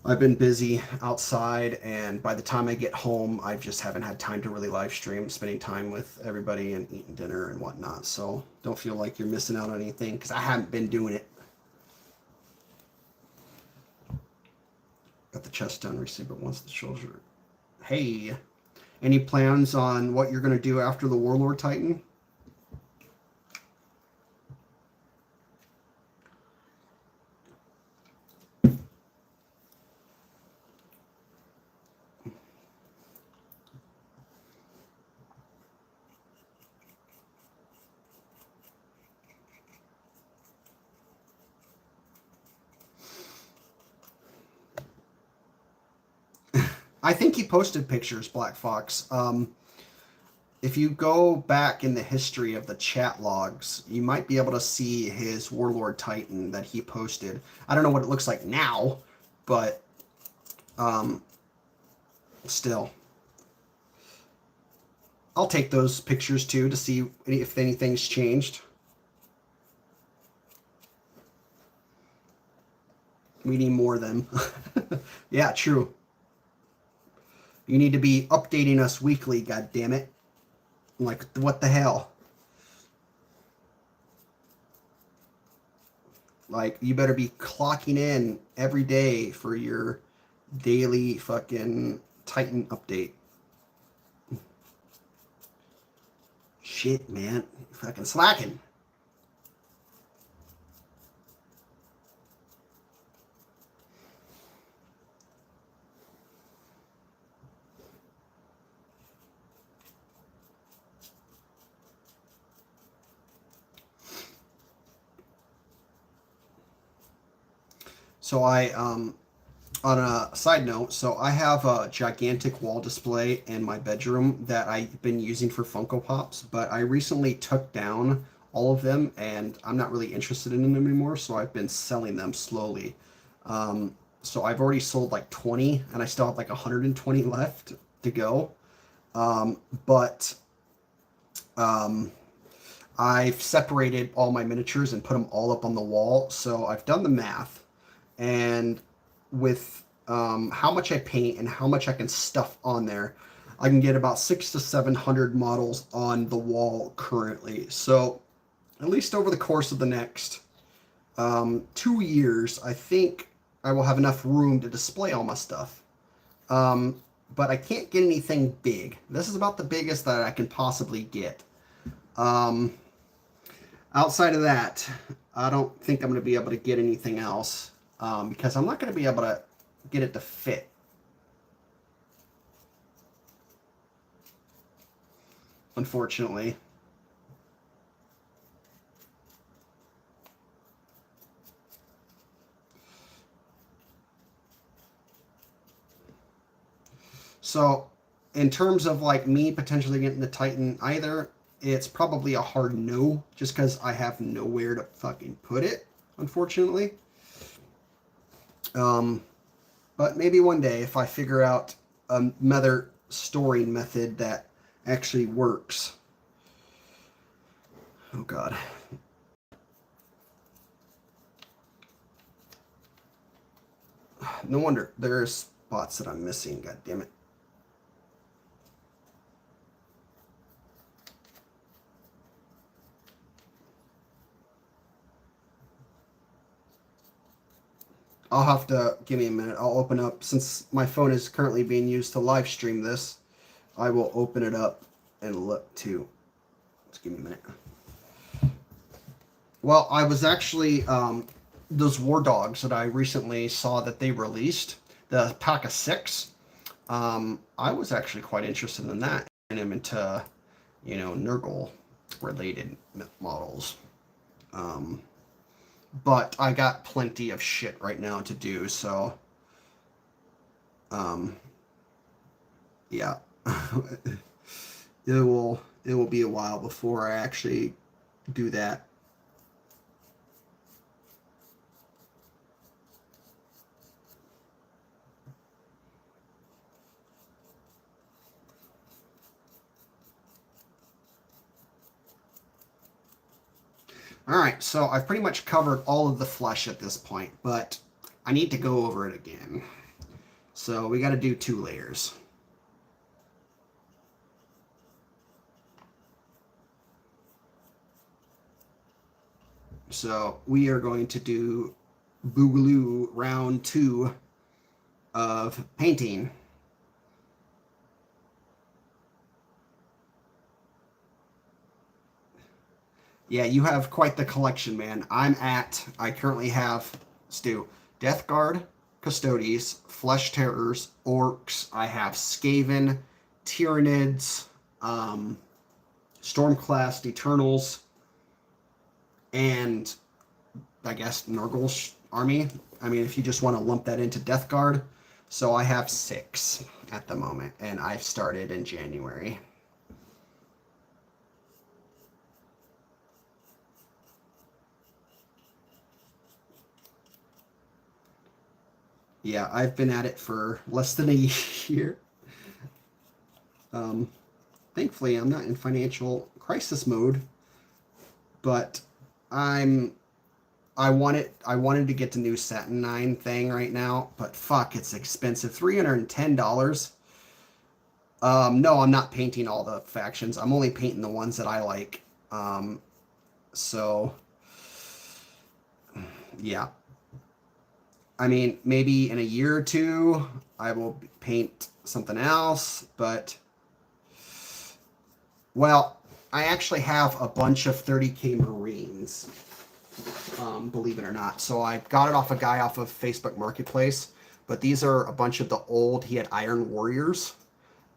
I've been busy outside, and by the time I get home, I just haven't had time to really live stream, spending time with everybody and eating dinner and whatnot. So don't feel like you're missing out on anything because I haven't been doing it. Got the chest done, receive it once the shoulder. Hey, any plans on what you're gonna do after the Warlord Titan? I think he posted pictures, Black Fox. If you go back in the history of the chat logs, you might be able to see his Warlord Titan that he posted. I don't know what it looks like now, but still. I'll take those pictures too to see if anything's changed. We need more of them. Yeah, true. You need to be updating us weekly, god damn it. Like, what the hell? Like, you better be clocking in every day for your daily fucking Titan update. Shit, man. You're fucking slacking. So on a side note, so I have a gigantic wall display in my bedroom that I've been using for Funko Pops, but I recently took down all of them and I'm not really interested in them anymore, so I've been selling them slowly. So I've already sold like 20 and I still have like 120 left to go. But I've separated all my miniatures and put them all up on the wall, so I've done the math. And with how much I paint and how much I can stuff on there, I can get about 600 to 700 models on the wall currently. So at least over the course of the next 2 years, I think I will have enough room to display all my stuff. But I can't get anything big. This is about the biggest that I can possibly get. Outside of that, I don't think I'm going to be able to get anything else because I'm not going to be able to get it to fit. Unfortunately. So, in terms of like me potentially getting the Titan either, it's probably a hard no, just because I have nowhere to fucking put it, unfortunately. But maybe one day if I figure out another storing method that actually works. Oh God. No wonder there's spots that I'm missing. God damn it. I'll have to give me a minute. I'll open up, since my phone is currently being used to live stream this, I will open it up and look too. Just give me a minute. Well, I was actually, those War Dogs that I recently saw that they released, the pack of 6, I was actually quite interested in that, and I'm into, Nurgle related models. But I got plenty of shit right now to do, so yeah. it will be a while before I actually do that. Alright, so I've pretty much covered all of the flesh at this point, but I need to go over it again. So we got to do 2 layers. So we are going to do Boogaloo round 2 of painting. Yeah, you have quite the collection, man. I currently have, Stu, Death Guard, Custodes, Flesh Terrors, Orcs. I have Skaven, Tyranids, Stormclast, Eternals, and I guess Nurgle's army. I mean, if you just want to lump that into Death Guard. So I have 6 at the moment, and I've started in January. Yeah, I've been at it for less than a year. Thankfully, I'm not in financial crisis mode, but I wanted to get the new Satin 9 thing right now, but fuck, it's expensive. $310. No, I'm not painting all the factions. I'm only painting the ones that I like. So yeah. I mean, maybe in a year or 2, I will paint something else, but well, I actually have a bunch of 30k Marines, believe it or not. So I got it off a guy off of Facebook Marketplace, but these are a bunch of the old, he had Iron Warriors.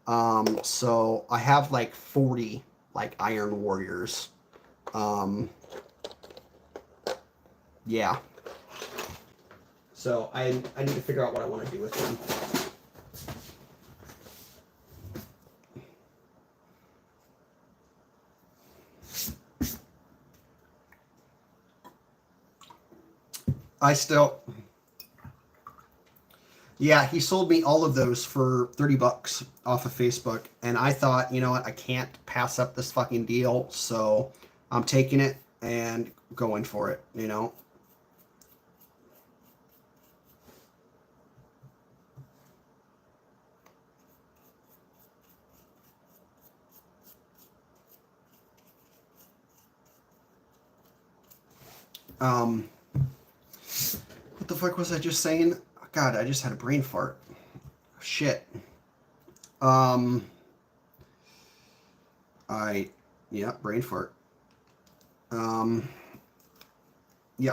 So I have like 40 like Iron Warriors. Yeah. So I need to figure out what I want to do with them. Yeah, he sold me all of those for $30 off of Facebook, and I thought, you know what, I can't pass up this fucking deal, so I'm taking it and going for it, you know. What the fuck was I just saying? God, I just had a brain fart. Shit. Yeah, brain fart. Yeah,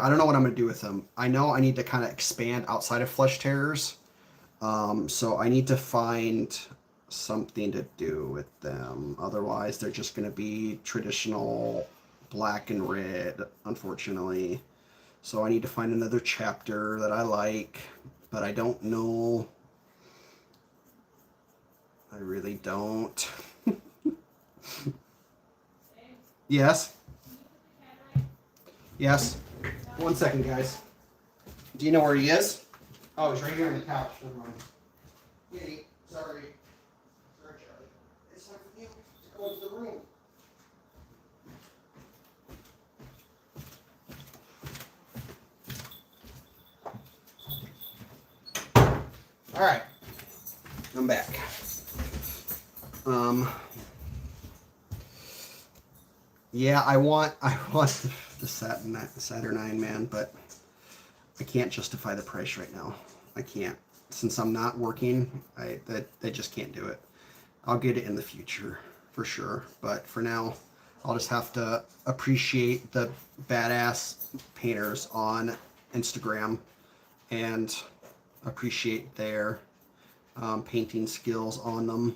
I don't know what I'm gonna do with them. I know I need to kind of expand outside of Flesh Terrors. So I need to find something to do with them. Otherwise, they're just gonna be traditional black and red, unfortunately. So I need to find another chapter that I like, but I don't know. I really don't. Hey, Yes? can you put the cat right? Yes. No. 1 second, guys. Do you know where he is? Oh, he's right here on the couch. Never mind. Kitty, sorry. Sorry, Charlie. It's time for you to go into the room. All right. I'm back. Yeah, I want the Saturnine, man, but I can't justify the price right now. I can't. Since I'm not working, I just can't do it. I'll get it in the future for sure, but for now, I'll just have to appreciate the badass painters on Instagram and appreciate their painting skills on them.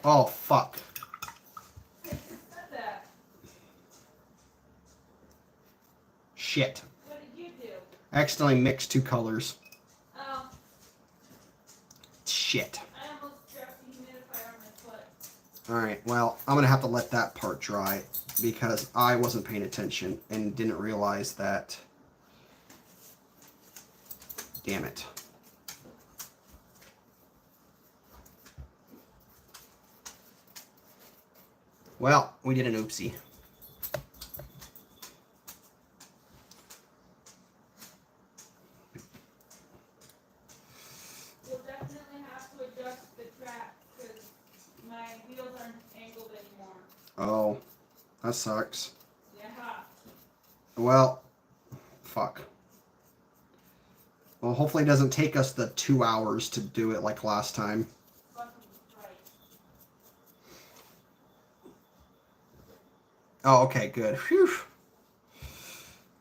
Oh, fuck. Who said that? Shit. What did you do? I accidentally mixed two colors. Oh, Shit. I almost dropped the humidifier on my foot. Alright, well, I'm gonna have to let that part dry because I wasn't paying attention and didn't realize that. Damn it. Well, we did an oopsie. You'll definitely have to adjust the track because my wheels aren't angled anymore. Oh, that sucks. Yeah. Well, fuck. Well, hopefully it doesn't take us the 2 hours to do it like last time. Fucking right. Oh, okay, good. Phew.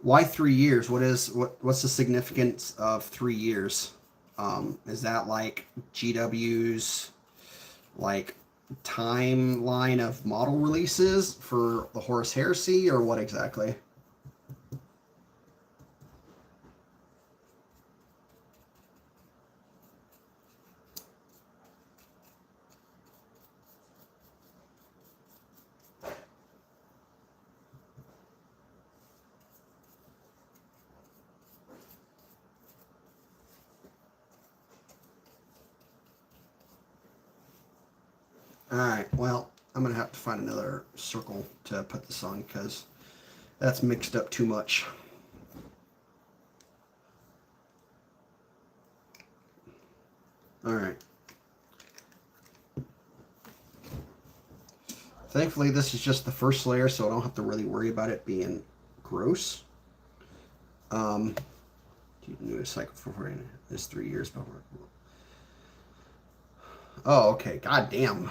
Why 3 years? What's the significance of 3 years? Is that like GW's like timeline of model releases for the Horus Heresy, or what exactly? Alright, well, I'm going to have to find another circle to put this on because that's mixed up too much. Alright. Thankfully, this is just the first layer, so I don't have to really worry about it being gross. New cycle for is 3 years, but oh, okay. God damn,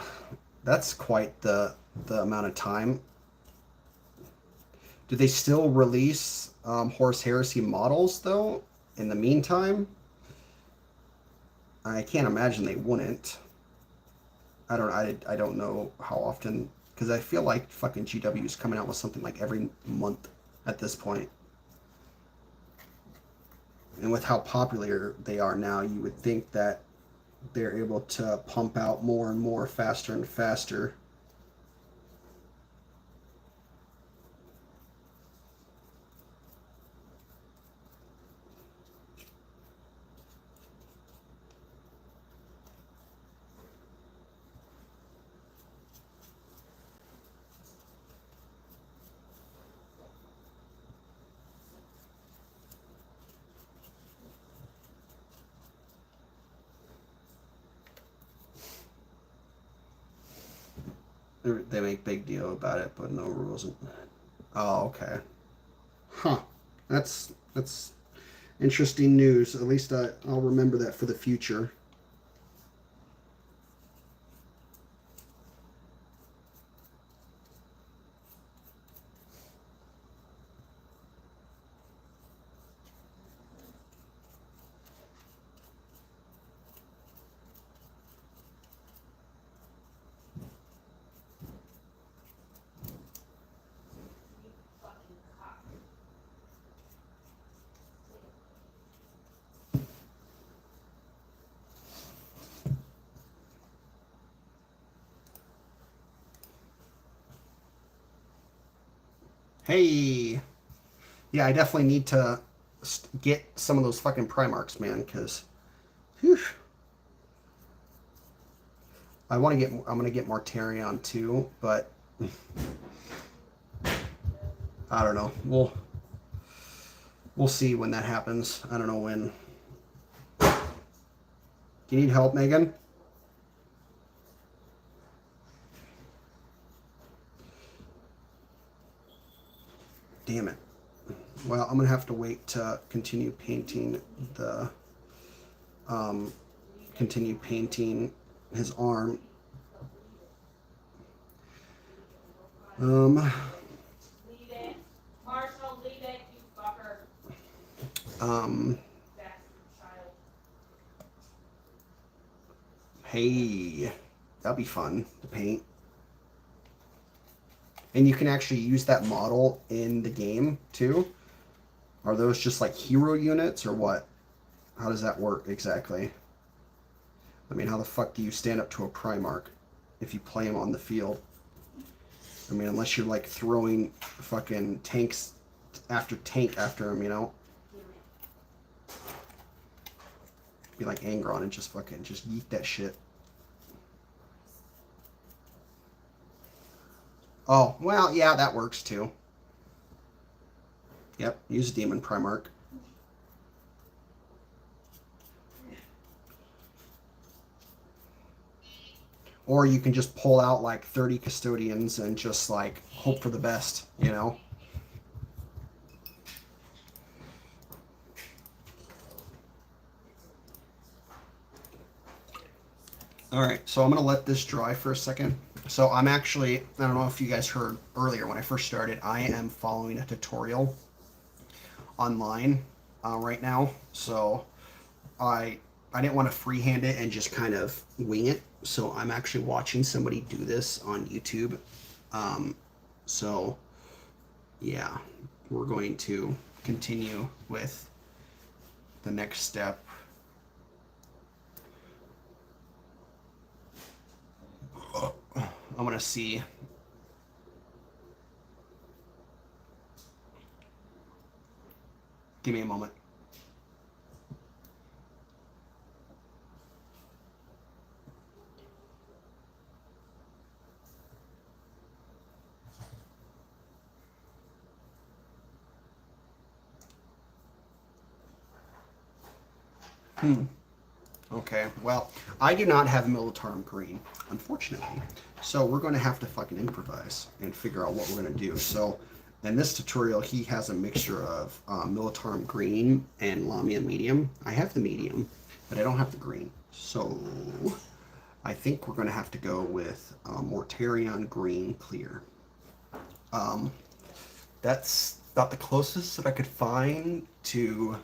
that's quite the amount of time. Do they still release Horus Heresy models though? In the meantime, I can't imagine they wouldn't. I don't know how often, because I feel like fucking GW is coming out with something like every month at this point. And with how popular they are now, you would think that they're able to pump out more and more, faster and faster. They make big deal about it, but no rules. Oh, okay. Huh. That's interesting news. At least I'll remember that for the future. You fucking cock. Hey. Yeah, I definitely need to get some of those fucking Primarchs, man, because... I'm gonna get Mortarion too, but... I don't know. We'll see when that happens. I don't know when. Do you need help, Megan? Damn it. Well, I'm gonna have to wait to continue painting the continue painting his arm. Leave it. Marshall, leave it, you fucker. That's child. Hey, that'll be fun to paint. And you can actually use that model in the game too. Are those just like hero units or what? How does that work exactly? I mean, how the fuck do you stand up to a Primarch if you play him on the field? I mean, unless you're like throwing fucking tanks after tank after him, you know? Be like Angron and just fucking just yeet that shit. Oh, well, yeah, that works too. Yep, use Demon Primarch. Or you can just pull out like 30 custodians and just like hope for the best, you know? Alright, so I'm going to let this dry for a second. So I'm actually, I don't know if you guys heard earlier when I first started, I am following a tutorial online right now. So I didn't want to freehand it and just kind of wing it. So I'm actually watching somebody do this on YouTube. So yeah, we're going to continue with the next step. I'm going to see. Give me a moment. Okay, well, I do not have Militarum Green, unfortunately. So we're going to have to fucking improvise and figure out what we're going to do. So in this tutorial, he has a mixture of Militarum Green and Lamia Medium. I have the medium, but I don't have the green. So I think we're going to have to go with Mortarion Green Clear. That's about the closest that I could find to...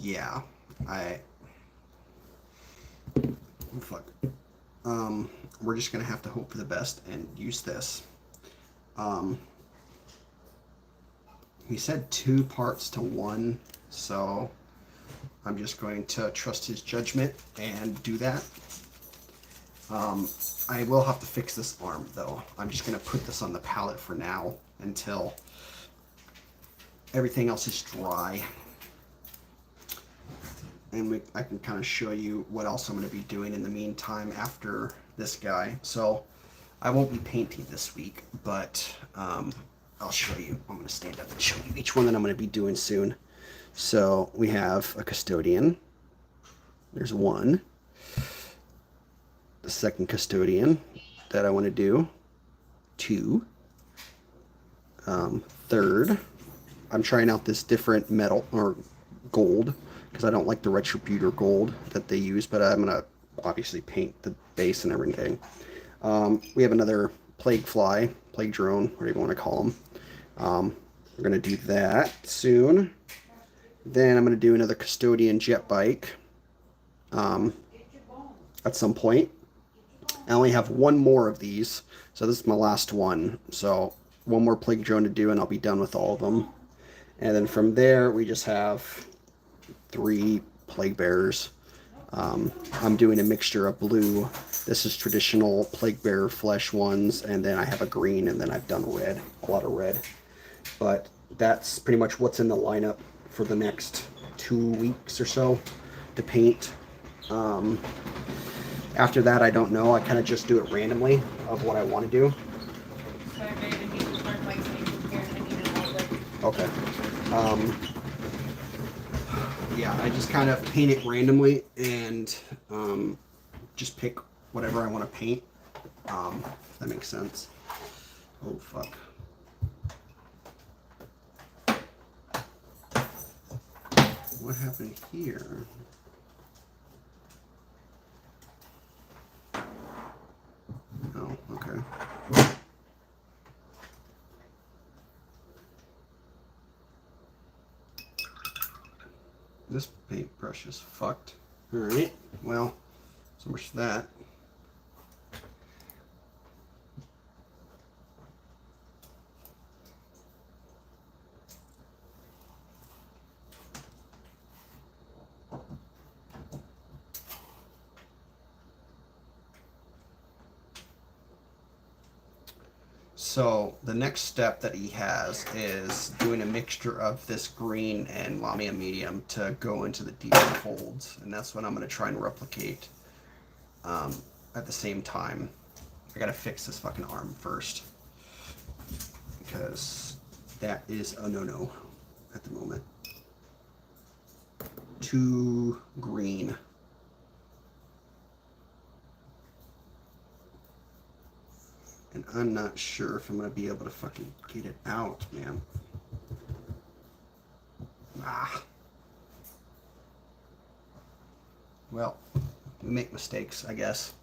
yeah, fuck. We're just gonna have to hope for the best and use this. He said 2 parts to 1, so I'm just going to trust his judgment and do that. I will have to fix this arm though. I'm just gonna put this on the palette for now until everything else is dry. And I can kind of show you what else I'm going to be doing in the meantime after this guy. So I won't be painting this week, but I'll show you. I'm going to stand up and show you each one that I'm going to be doing soon. So we have a custodian. There's one. The second custodian that I want to do. 2. Third. I'm trying out this different metal or gold, because I don't like the Retributor gold that they use, but I'm going to obviously paint the base and everything. We have another Plague Fly, Plague Drone, whatever you want to call them. We're going to do that soon. Then I'm going to do another Custodian Jet Bike at some point. I only have one more of these, so this is my last one. So one more Plague Drone to do, and I'll be done with all of them. And then from there, we just have 3 Plague Bearers. I'm doing a mixture of blue. This is traditional Plague Bearer flesh ones, and then I have a green, and then I've done red, a lot of red. But that's pretty much what's in the lineup for the next 2 weeks or so to paint. After that, I don't know. I kind of just do it randomly of what I want to do. Okay. Yeah, I just kind of paint it randomly and just pick whatever I want to paint. If that makes sense. Oh, fuck. What happened here? Oh, okay. This paintbrush is fucked. Alright, well, so much for that. So the next step that he has is doing a mixture of this green and Lamia medium to go into the deeper folds, and that's what I'm going to try and replicate at the same time. I got to fix this fucking arm first because that is a no-no at the moment. Too green. And I'm not sure if I'm going to be able to fucking get it out, man. Ah. Well, we make mistakes, I guess.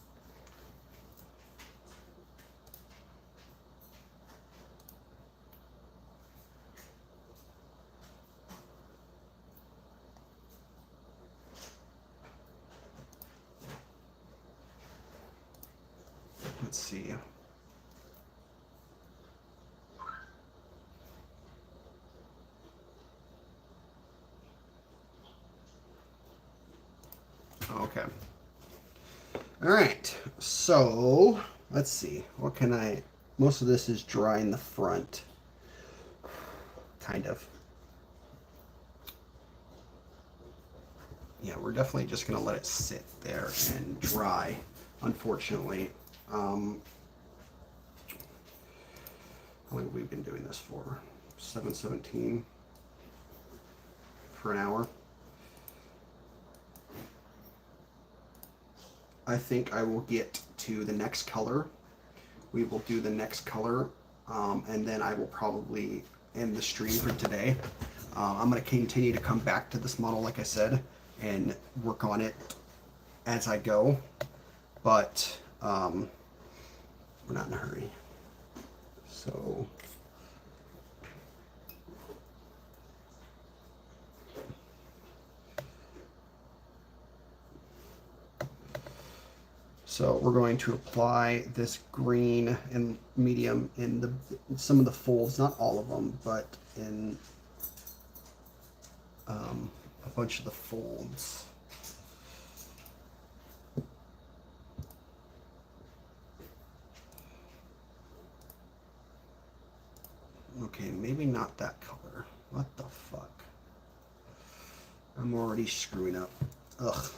Let's see. Okay. All right. So let's see. What can I? Most of this is dry in the front. Kind of. Yeah, we're definitely just gonna let it sit there and dry. Unfortunately. How long have we been doing this for? 7:17 for an hour. I think I will get to the next color. We will do the next color, and then I will probably end the stream for today. I'm going to continue to come back to this model, like I said, and work on it as I go, but we're not in a hurry. So we're going to apply this green and medium in some of the folds, not all of them, but in a bunch of the folds. Okay, maybe not that color. What the fuck? I'm already screwing up. Ugh.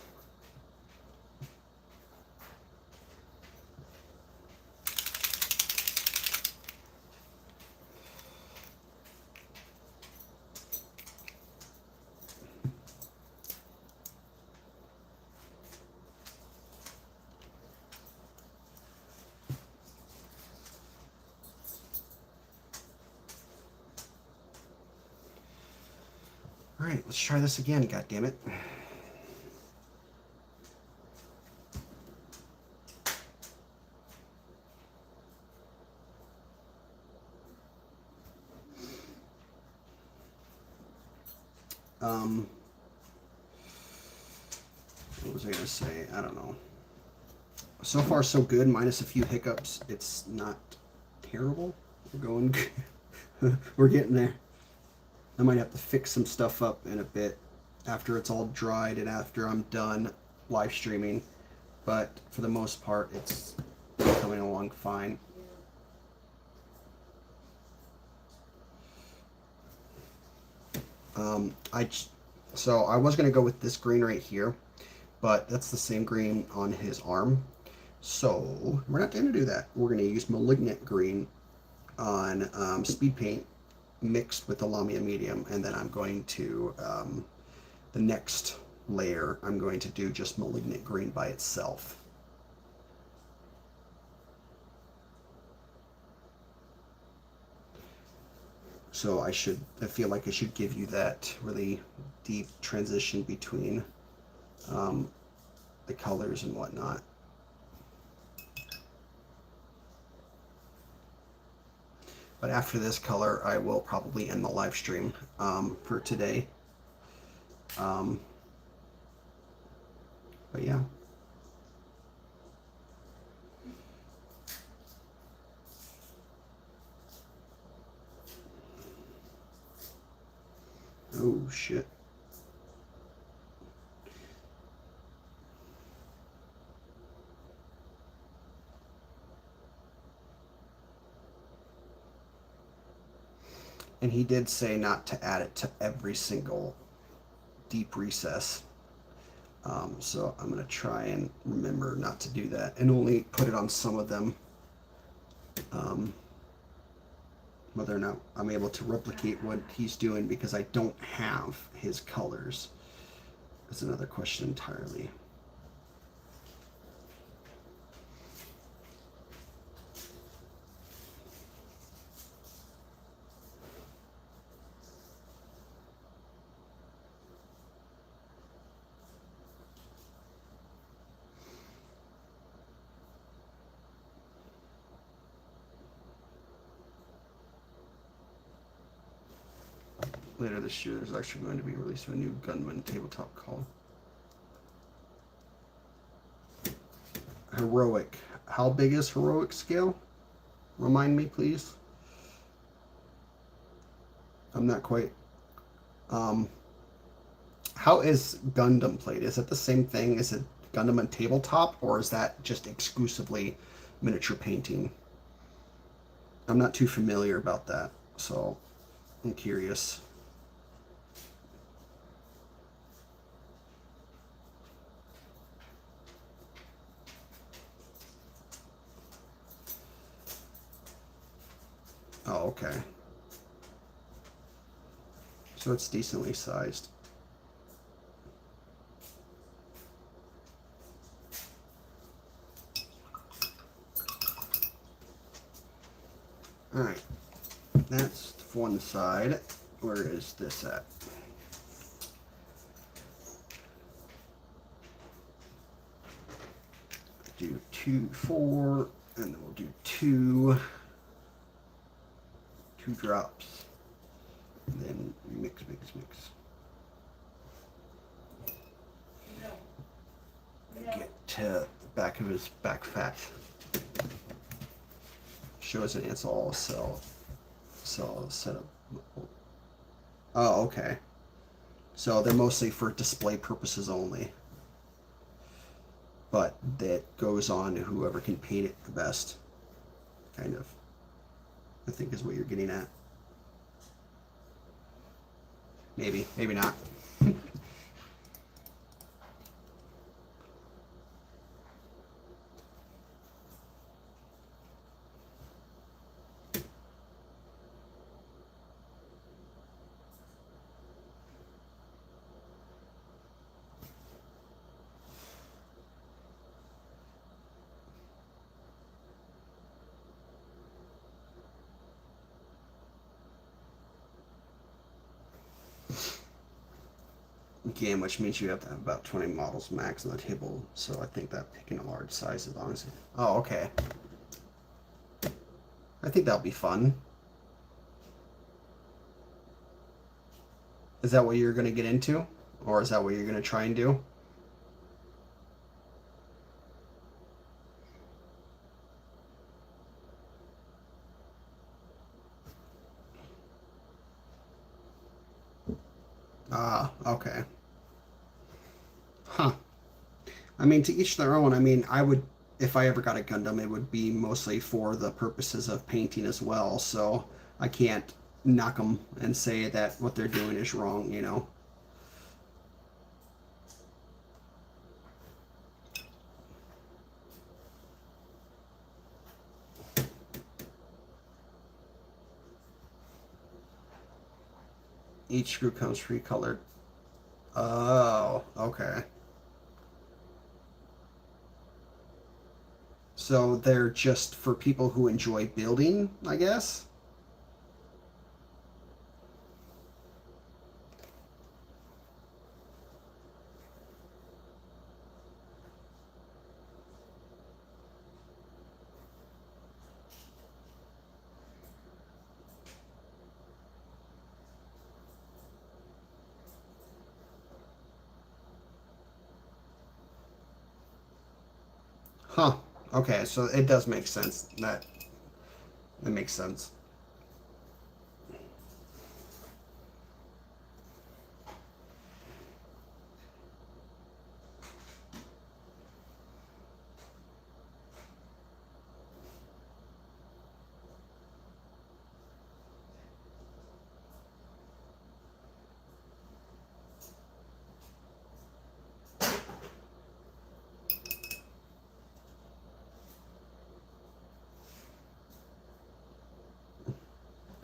All right, let's try this again, goddammit. What was I gonna say? I don't know. So far, so good, minus a few hiccups. It's not terrible. We're going good. We're getting there. I might have to fix some stuff up in a bit after it's all dried and after I'm done live streaming, but for the most part, it's coming along fine. So I was going to go with this green right here, but that's the same green on his arm. So we're not going to do that. We're going to use Malignant Green on Speed Paint mixed with the Lamia Medium, and then I'm going to, the next layer, I'm going to do just Malignant Green by itself. So I feel like I should give you that really deep transition between the colors and whatnot. But after this color, I will probably end the live stream for today. But yeah. Oh shit. And he did say not to add it to every single deep recess. So I'm going to try and remember not to do that and only put it on some of them. Whether or not I'm able to replicate what he's doing because I don't have his colors is another question entirely. Later this year, there's actually going to be released a new Gunman tabletop called Heroic. How big is Heroic scale? Remind me, please. I'm not quite. How is Gundam played? Is it the same thing? Is it Gundam and tabletop, or is that just exclusively miniature painting? I'm not too familiar about that, so I'm curious. Oh, okay. So it's decently sized. Alright. That's one side. Where is this at? Do 2, 4, and then we'll do two drops. And then mix. Get to the back of his back fat. Shows an it's all cell setup. Oh, okay. So they're mostly for display purposes only. But that goes on to whoever can paint it the best. Kind of. I think is what you're getting at. Maybe not. Game, which means you have to have about 20 models max on the table. So I think that picking a large size is honestly. Oh, okay. I think that'll be fun. Is that what you're going to get into? Or is that what you're going to try and do? Ah, okay. Huh. I mean, to each their own. I mean, I would, if I ever got a Gundam, it would be mostly for the purposes of painting as well. So I can't knock them and say that what they're doing is wrong, you know. Each screw comes pre-colored. Oh, okay. So they're just for people who enjoy building, I guess. Huh. Okay, so it does make sense. That makes sense.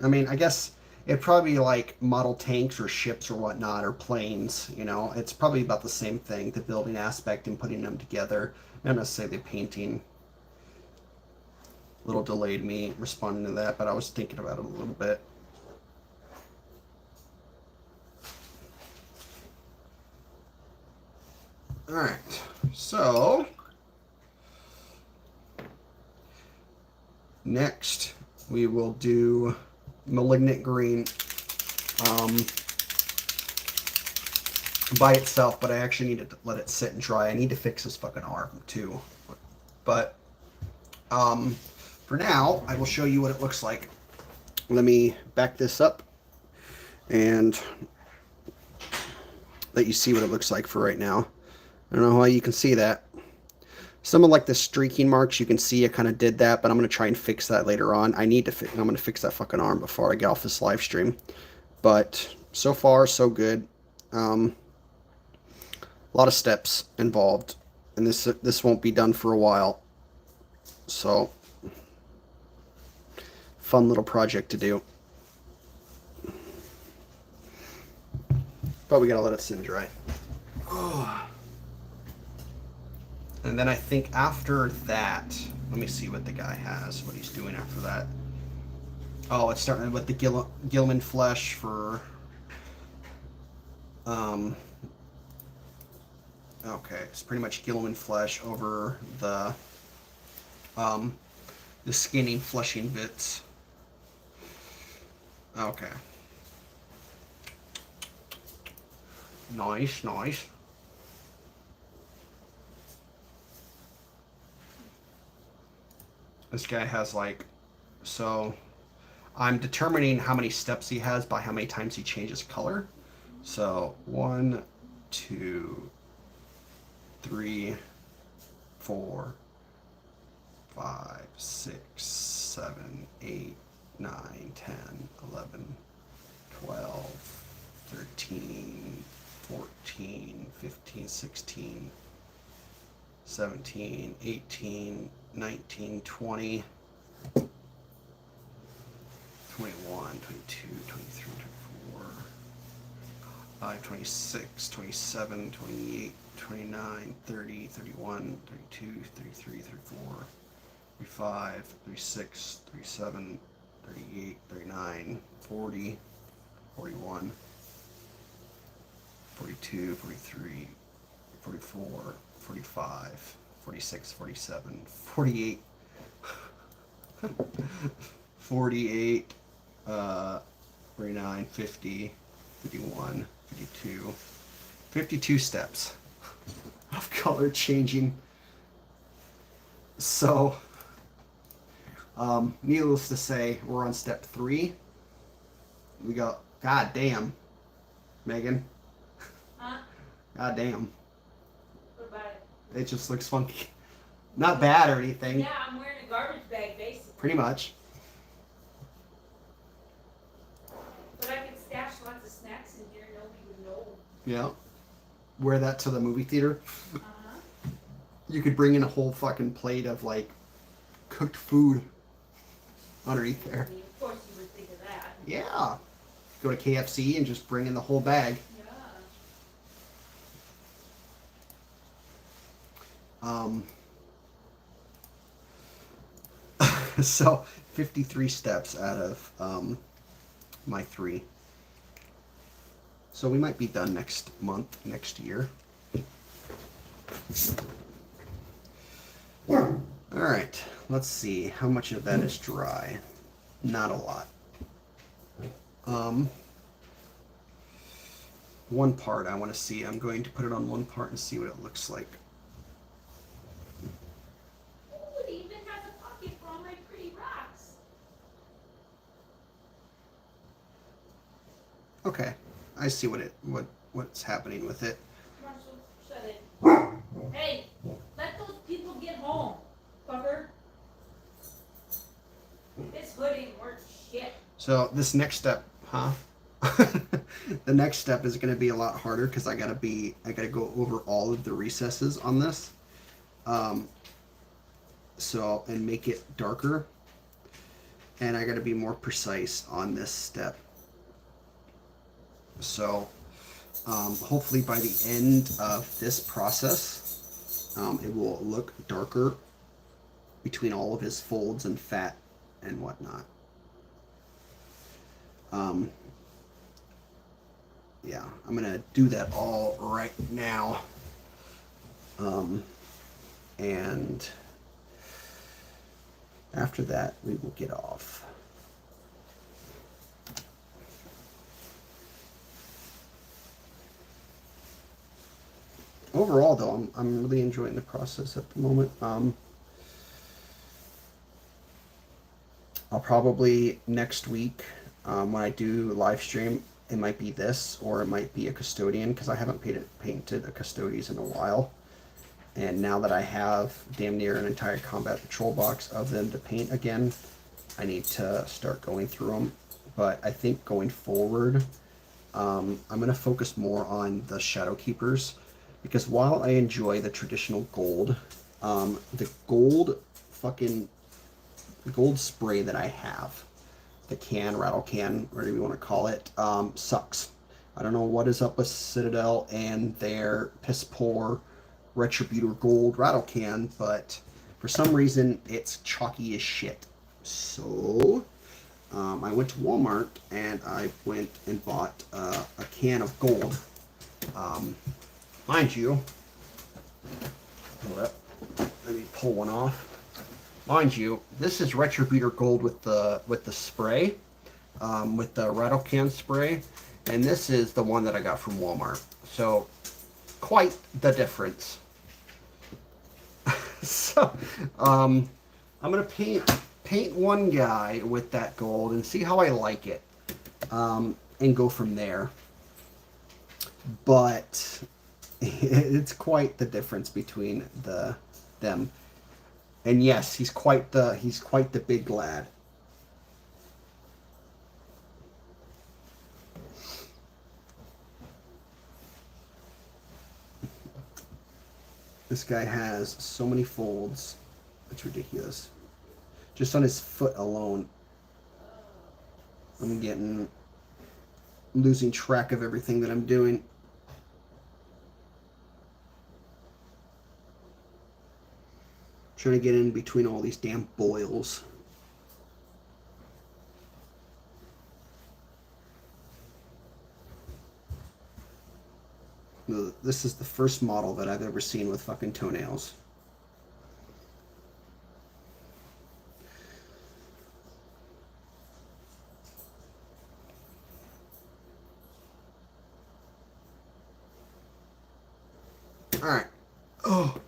I mean, I guess it'd probably be like model tanks or ships or whatnot or planes. You know, it's probably about the same thing, the building aspect and putting them together. Not necessarily the painting. A little delayed me responding to that, but I was thinking about it a little bit. All right, so next we will do Malignant Green by itself, but I actually need to let it sit and dry. I need to fix this fucking arm too. But for now, I will show you what it looks like. Let me back this up and let you see what it looks like for right now. I don't know how you can see that. Some of like the streaking marks, you can see I kind of did that, but I'm going to try and fix that later on. I'm going to fix that fucking arm before I get off this live stream. But so far, so good. A lot of steps involved, and this won't be done for a while. So, fun little project to do. But we gotta let it sit and dry. Oh. And then I think after that, let me see what the guy has, what he's doing after that. Oh, it's starting with the Gilman flesh for, okay, it's pretty much Gilman flesh over the skinning, fleshing bits. Okay. Nice, nice. This guy has like, so I'm determining how many steps he has by how many times he changes color. So 1, 2, 3, 4, 5, 6, 7, 8, 9, 10, 11, 12, 13, 14, 15, 16, 17, 18, 19, 20, 21, 22, 23, 24, 26, 27, 28, 29, 30, 31, 32, 33, 34, 35, 36, 37, 38, 39, 40, 41, 42, 43, 44, 45, 46, 47, 48, 48, 49, 50, 51, 52, 52 steps of color changing. So, needless to say, we're on step 3. We go, God damn, Megan. Huh? God damn. What about it? It just looks funky. Not bad or anything. Yeah, I'm wearing a garbage bag, basically. Pretty much. But I could stash lots of snacks in here, nobody would know. Yeah. Wear that to the movie theater. Uh-huh. You could bring in a whole fucking plate of, like, cooked food underneath there. I mean, of course you would think of that. Yeah. Go to KFC and just bring in the whole bag. Yeah. So 53 steps out of my 3. So we might be done next month, next year. All right, let's see how much of that is dry. Not a lot. One part I want to see. I'm going to put it on one part and see what it looks like. Oh, it even has a pocket for all my pretty rocks. Okay, I see what's happening with it. Marshall, shut it. Hey, let those people get home, fucker. This hood ain't worth shit. So this next step, huh? The next step is going to be a lot harder because I gotta go over all of the recesses on this, so and make it darker, and I gotta be more precise on this step. So hopefully by the end of this process, it will look darker between all of his folds and fat and whatnot. Yeah, I'm gonna do that all right now, and after that we will get off. Overall, though, I'm really enjoying the process at the moment. I'll probably next week, when I do live stream, it might be this or it might be a custodian because I haven't painted a custodians in a while. And now that I have damn near an entire combat patrol box of them to paint again, I need to start going through them. But I think going forward, I'm going to focus more on the Shadow Keepers. Because while I enjoy the traditional gold, the gold spray that I have, the rattle can, whatever you want to call it, sucks. I don't know what is up with Citadel and their piss poor Retributor gold rattle can, but for some reason it's chalky as shit. So I went to Walmart and I went and bought a can of gold. Mind you, hold up, let me pull one off. Mind you, this is Retributor Gold with the spray, with the rattle can spray, and this is the one that I got from Walmart. So, quite the difference. So, I'm gonna paint one guy with that gold and see how I like it, and go from there. But it's quite the difference between them. And yes, he's quite the big lad. This guy has so many folds. It's ridiculous. Just on his foot alone, I'm losing track of everything that I'm doing. Trying to get in between all these damn boils. This is the first model that I've ever seen with fucking toenails. All right. Oh.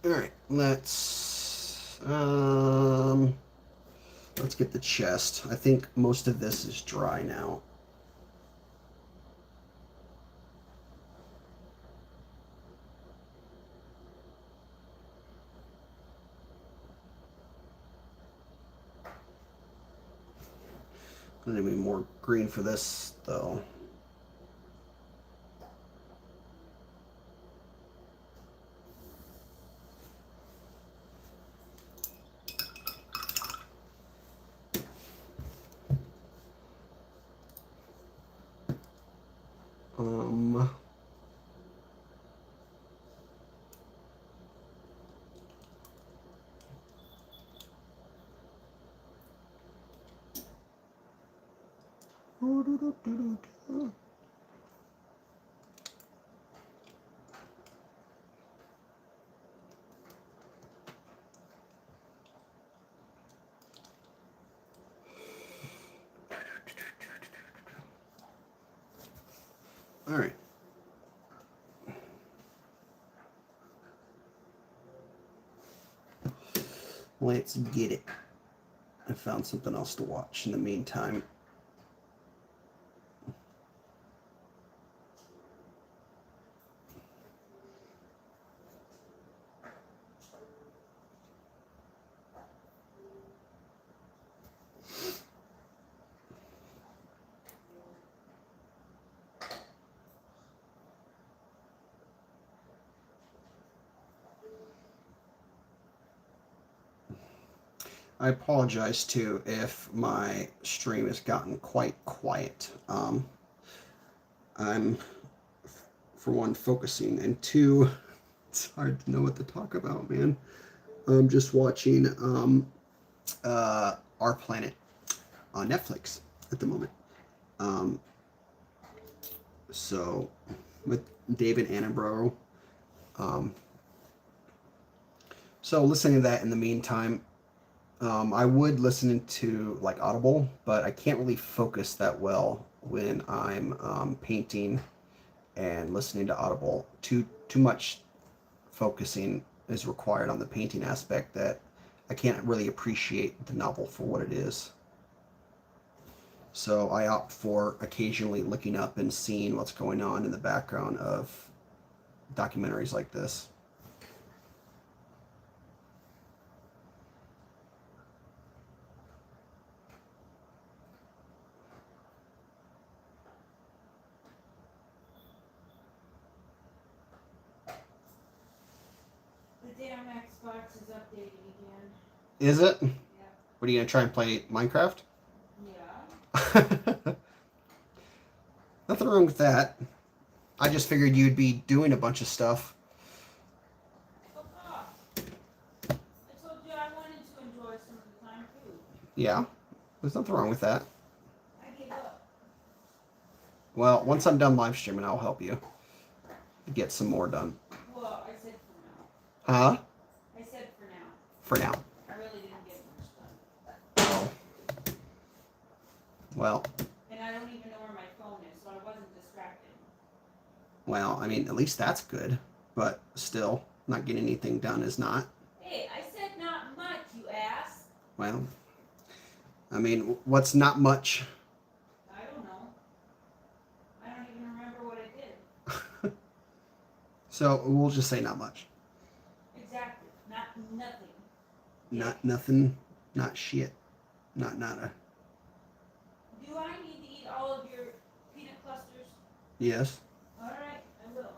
All right, let's get the chest. I think most of this is dry now. I need more green for this, though. Um, all right. Let's get it. I found something else to watch in the meantime. I apologize too if my stream has gotten quite quiet. I'm, for one, focusing, and two, it's hard to know what to talk about, man. I'm just watching Our Planet on Netflix at the moment. So, with David Attenborough. So, listening to that in the meantime. I would listen to like Audible, but I can't really focus that well when I'm painting and listening to Audible. Too much focusing is required on the painting aspect that I can't really appreciate the novel for what it is. So I opt for occasionally looking up and seeing what's going on in the background of documentaries like this. The damn Xbox is updating again. Is it? Yeah. What are you gonna try and play Minecraft? Yeah. Nothing wrong with that. I just figured you'd be doing a bunch of stuff. Fuck off. I told you I wanted to enjoy some of the time too. Yeah, there's nothing wrong with that. I gave up. Well, once I'm done live streaming, I'll help you get some more done. Well, I said for now. Huh? I said for now. For now. I really didn't get much done. Oh. Well. And I don't even know where my phone is, so I wasn't distracted. Well, I mean, at least that's good. But still, not getting anything done is not. Hey, I said not much, you ass. Well, I mean, what's not much? I don't know. I don't even remember what I did. So we'll just say not much. Exactly. Not nothing. Not nothing. Not shit. Not nada. Do I need to eat all of your peanut clusters? Yes. Alright, I will.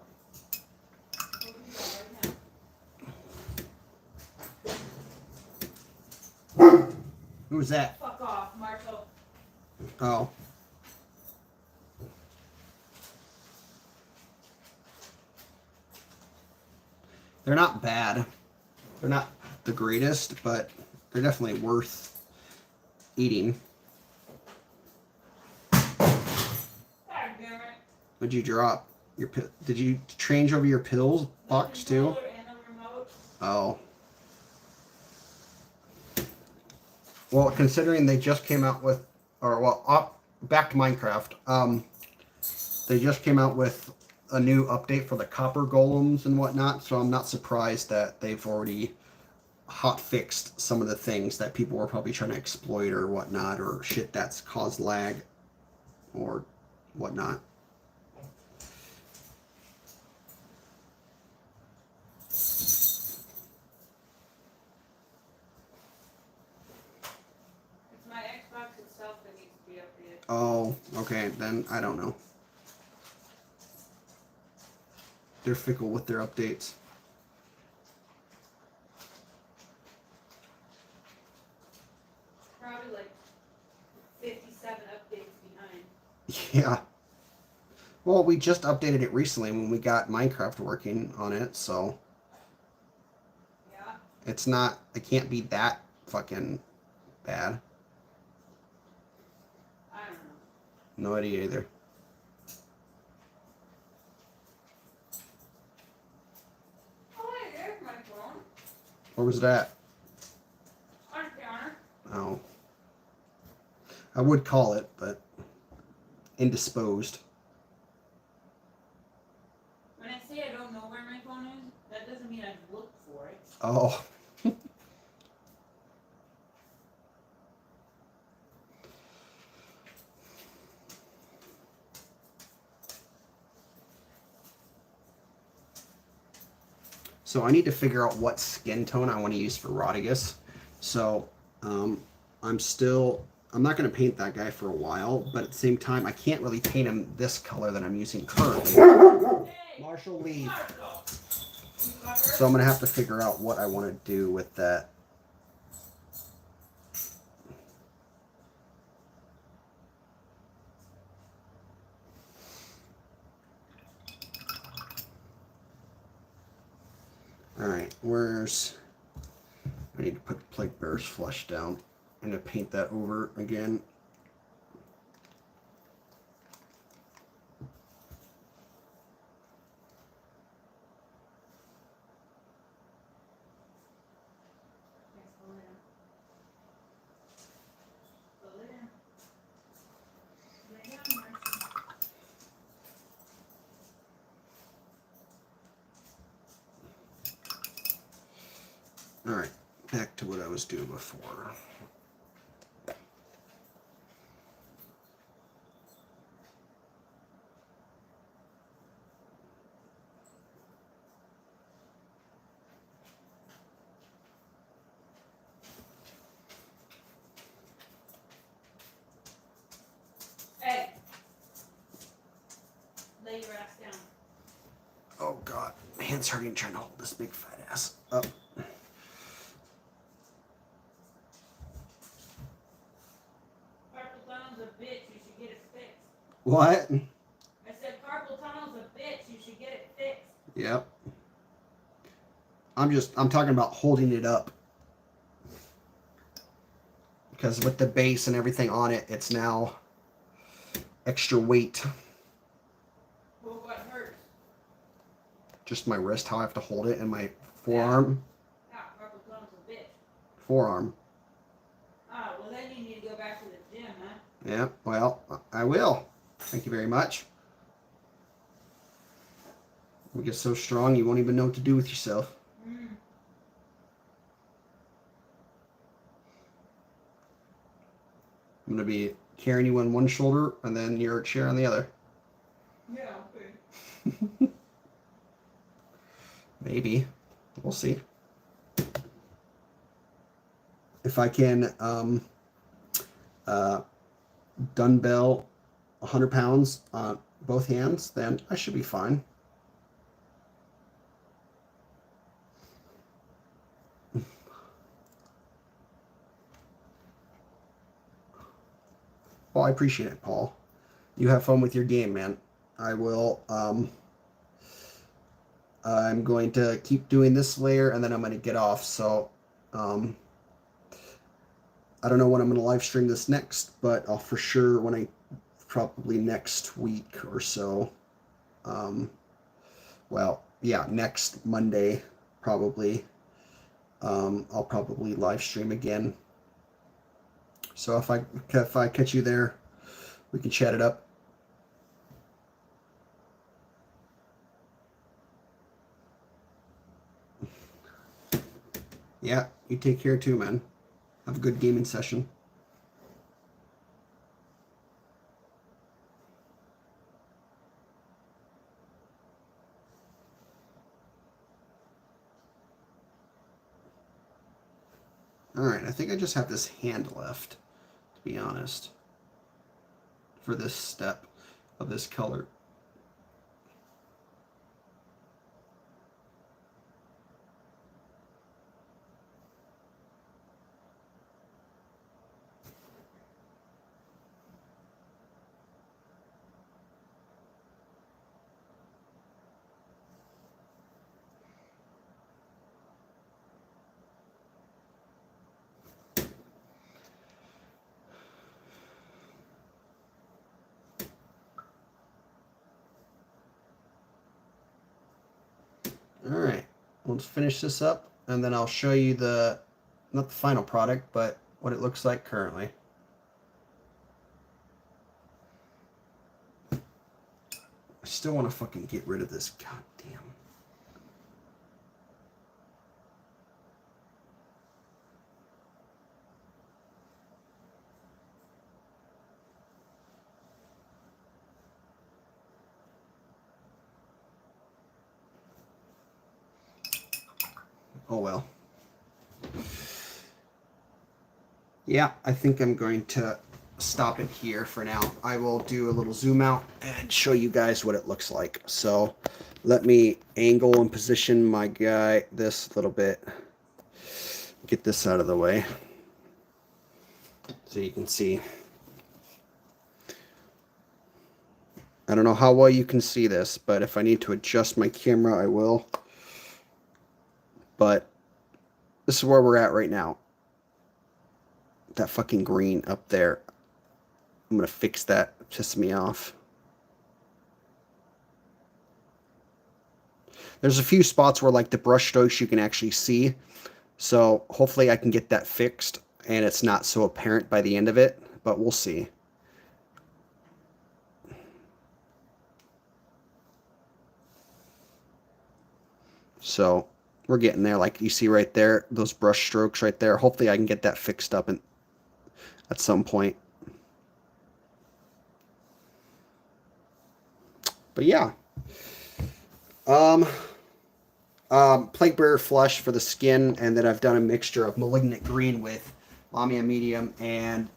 We'll do that right now. Who's that? Fuck off, Marshall. Oh. They're not bad. They're not the greatest, but they're definitely worth eating. God damn it. What'd you drop? Did you change over your pills box The too? controller and the remote. Oh. Well, considering they just came out with, back to Minecraft. They just came out with a new update for the copper golems and whatnot, so I'm not surprised that they've already hot fixed some of the things that people were probably trying to exploit or whatnot, or shit that's caused lag or whatnot. It's my Xbox itself that needs to be updated. Oh, okay, then I don't know. They're fickle with their updates. Probably like 57 updates behind. Yeah. Well, we just updated it recently when we got Minecraft working on it, so Yeah. it's not, it can't be that fucking bad. I don't know. No idea either. Oh, hey, there's my phone. Where was that? On the counter. Oh. I would call it, but indisposed. When I say I don't know where my phone is, that doesn't mean I've looked for it. Oh. So I need to figure out what skin tone I want to use for Rodigus. So I'm not going to paint that guy for a while, but at the same time, I can't really paint him this color that I'm using currently. Hey, Marshall, leave. Marshall. So I'm going to have to figure out what I want to do with that. Alright, where's... I need to put the Plague Bear's flesh down. I'm going to paint that over again. Alright, back to what I was doing before. Hey. Lay your ass down. Oh god, my hand's hurting trying to hold this big fat ass up. Carpal tunnel's a bitch, you should get it fixed. What? I said carpal tunnel's a bitch, you should get it fixed. Yep. I'm talking about holding it up. Because with the base and everything on it, it's now extra weight. Well, what hurts? Just my wrist, how I have to hold it, and my forearm. Yeah, carpal tunnel's a bitch. Forearm. Oh, well then you need to go back to the gym, huh? Yeah, well, I will. Thank you very much. You get so strong, you won't even know what to do with yourself. Mm. I'm going to be carrying you on one shoulder, and then your chair on the other. Yeah, okay. Maybe. We'll see. If I can dumbbell 100 pounds on both hands, then I should be fine. Well, I appreciate it, Paul. You have fun with your game, man. I will, I'm going to keep doing this layer, and then I'm going to get off, so, I don't know when I'm going to live stream this next, but I'll for sure probably next week or so. Well, yeah, next Monday, probably. I'll probably live stream again. So if I catch you there, we can chat it up. Yeah, you take care too, man. Have a good gaming session. Alright, I think I just have this hand left, to be honest, for this step of this color. Alright, let's finish this up, and then I'll show you the, not the final product, but what it looks like currently. I still want to fucking get rid of this goddamn. Oh well. Yeah, I think I'm going to stop it here for now. I will do a little zoom out and show you guys what it looks like. So let me angle and position my guy this a little bit. Get this out of the way so you can see. I don't know how well you can see this, but if I need to adjust my camera, I will. But this is where we're at right now. That fucking green up there. I'm going to fix that. It pisses me off. There's a few spots where like the brush strokes you can actually see. So hopefully I can get that fixed and it's not so apparent by the end of it. But we'll see. So we're getting there. Like you see right there, those brush strokes right there. Hopefully I can get that fixed up at some point. But yeah. Plague Bearer Flush for the skin, and then I've done a mixture of Malignant Green with Lamia Medium, and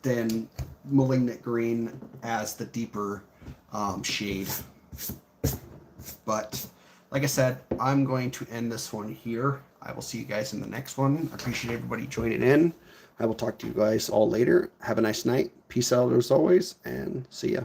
then Malignant Green as the deeper shade. But like I said, I'm going to end this one here. I will see you guys in the next one. I appreciate everybody joining in. I will talk to you guys all later. Have a nice night. Peace out as always, and see ya.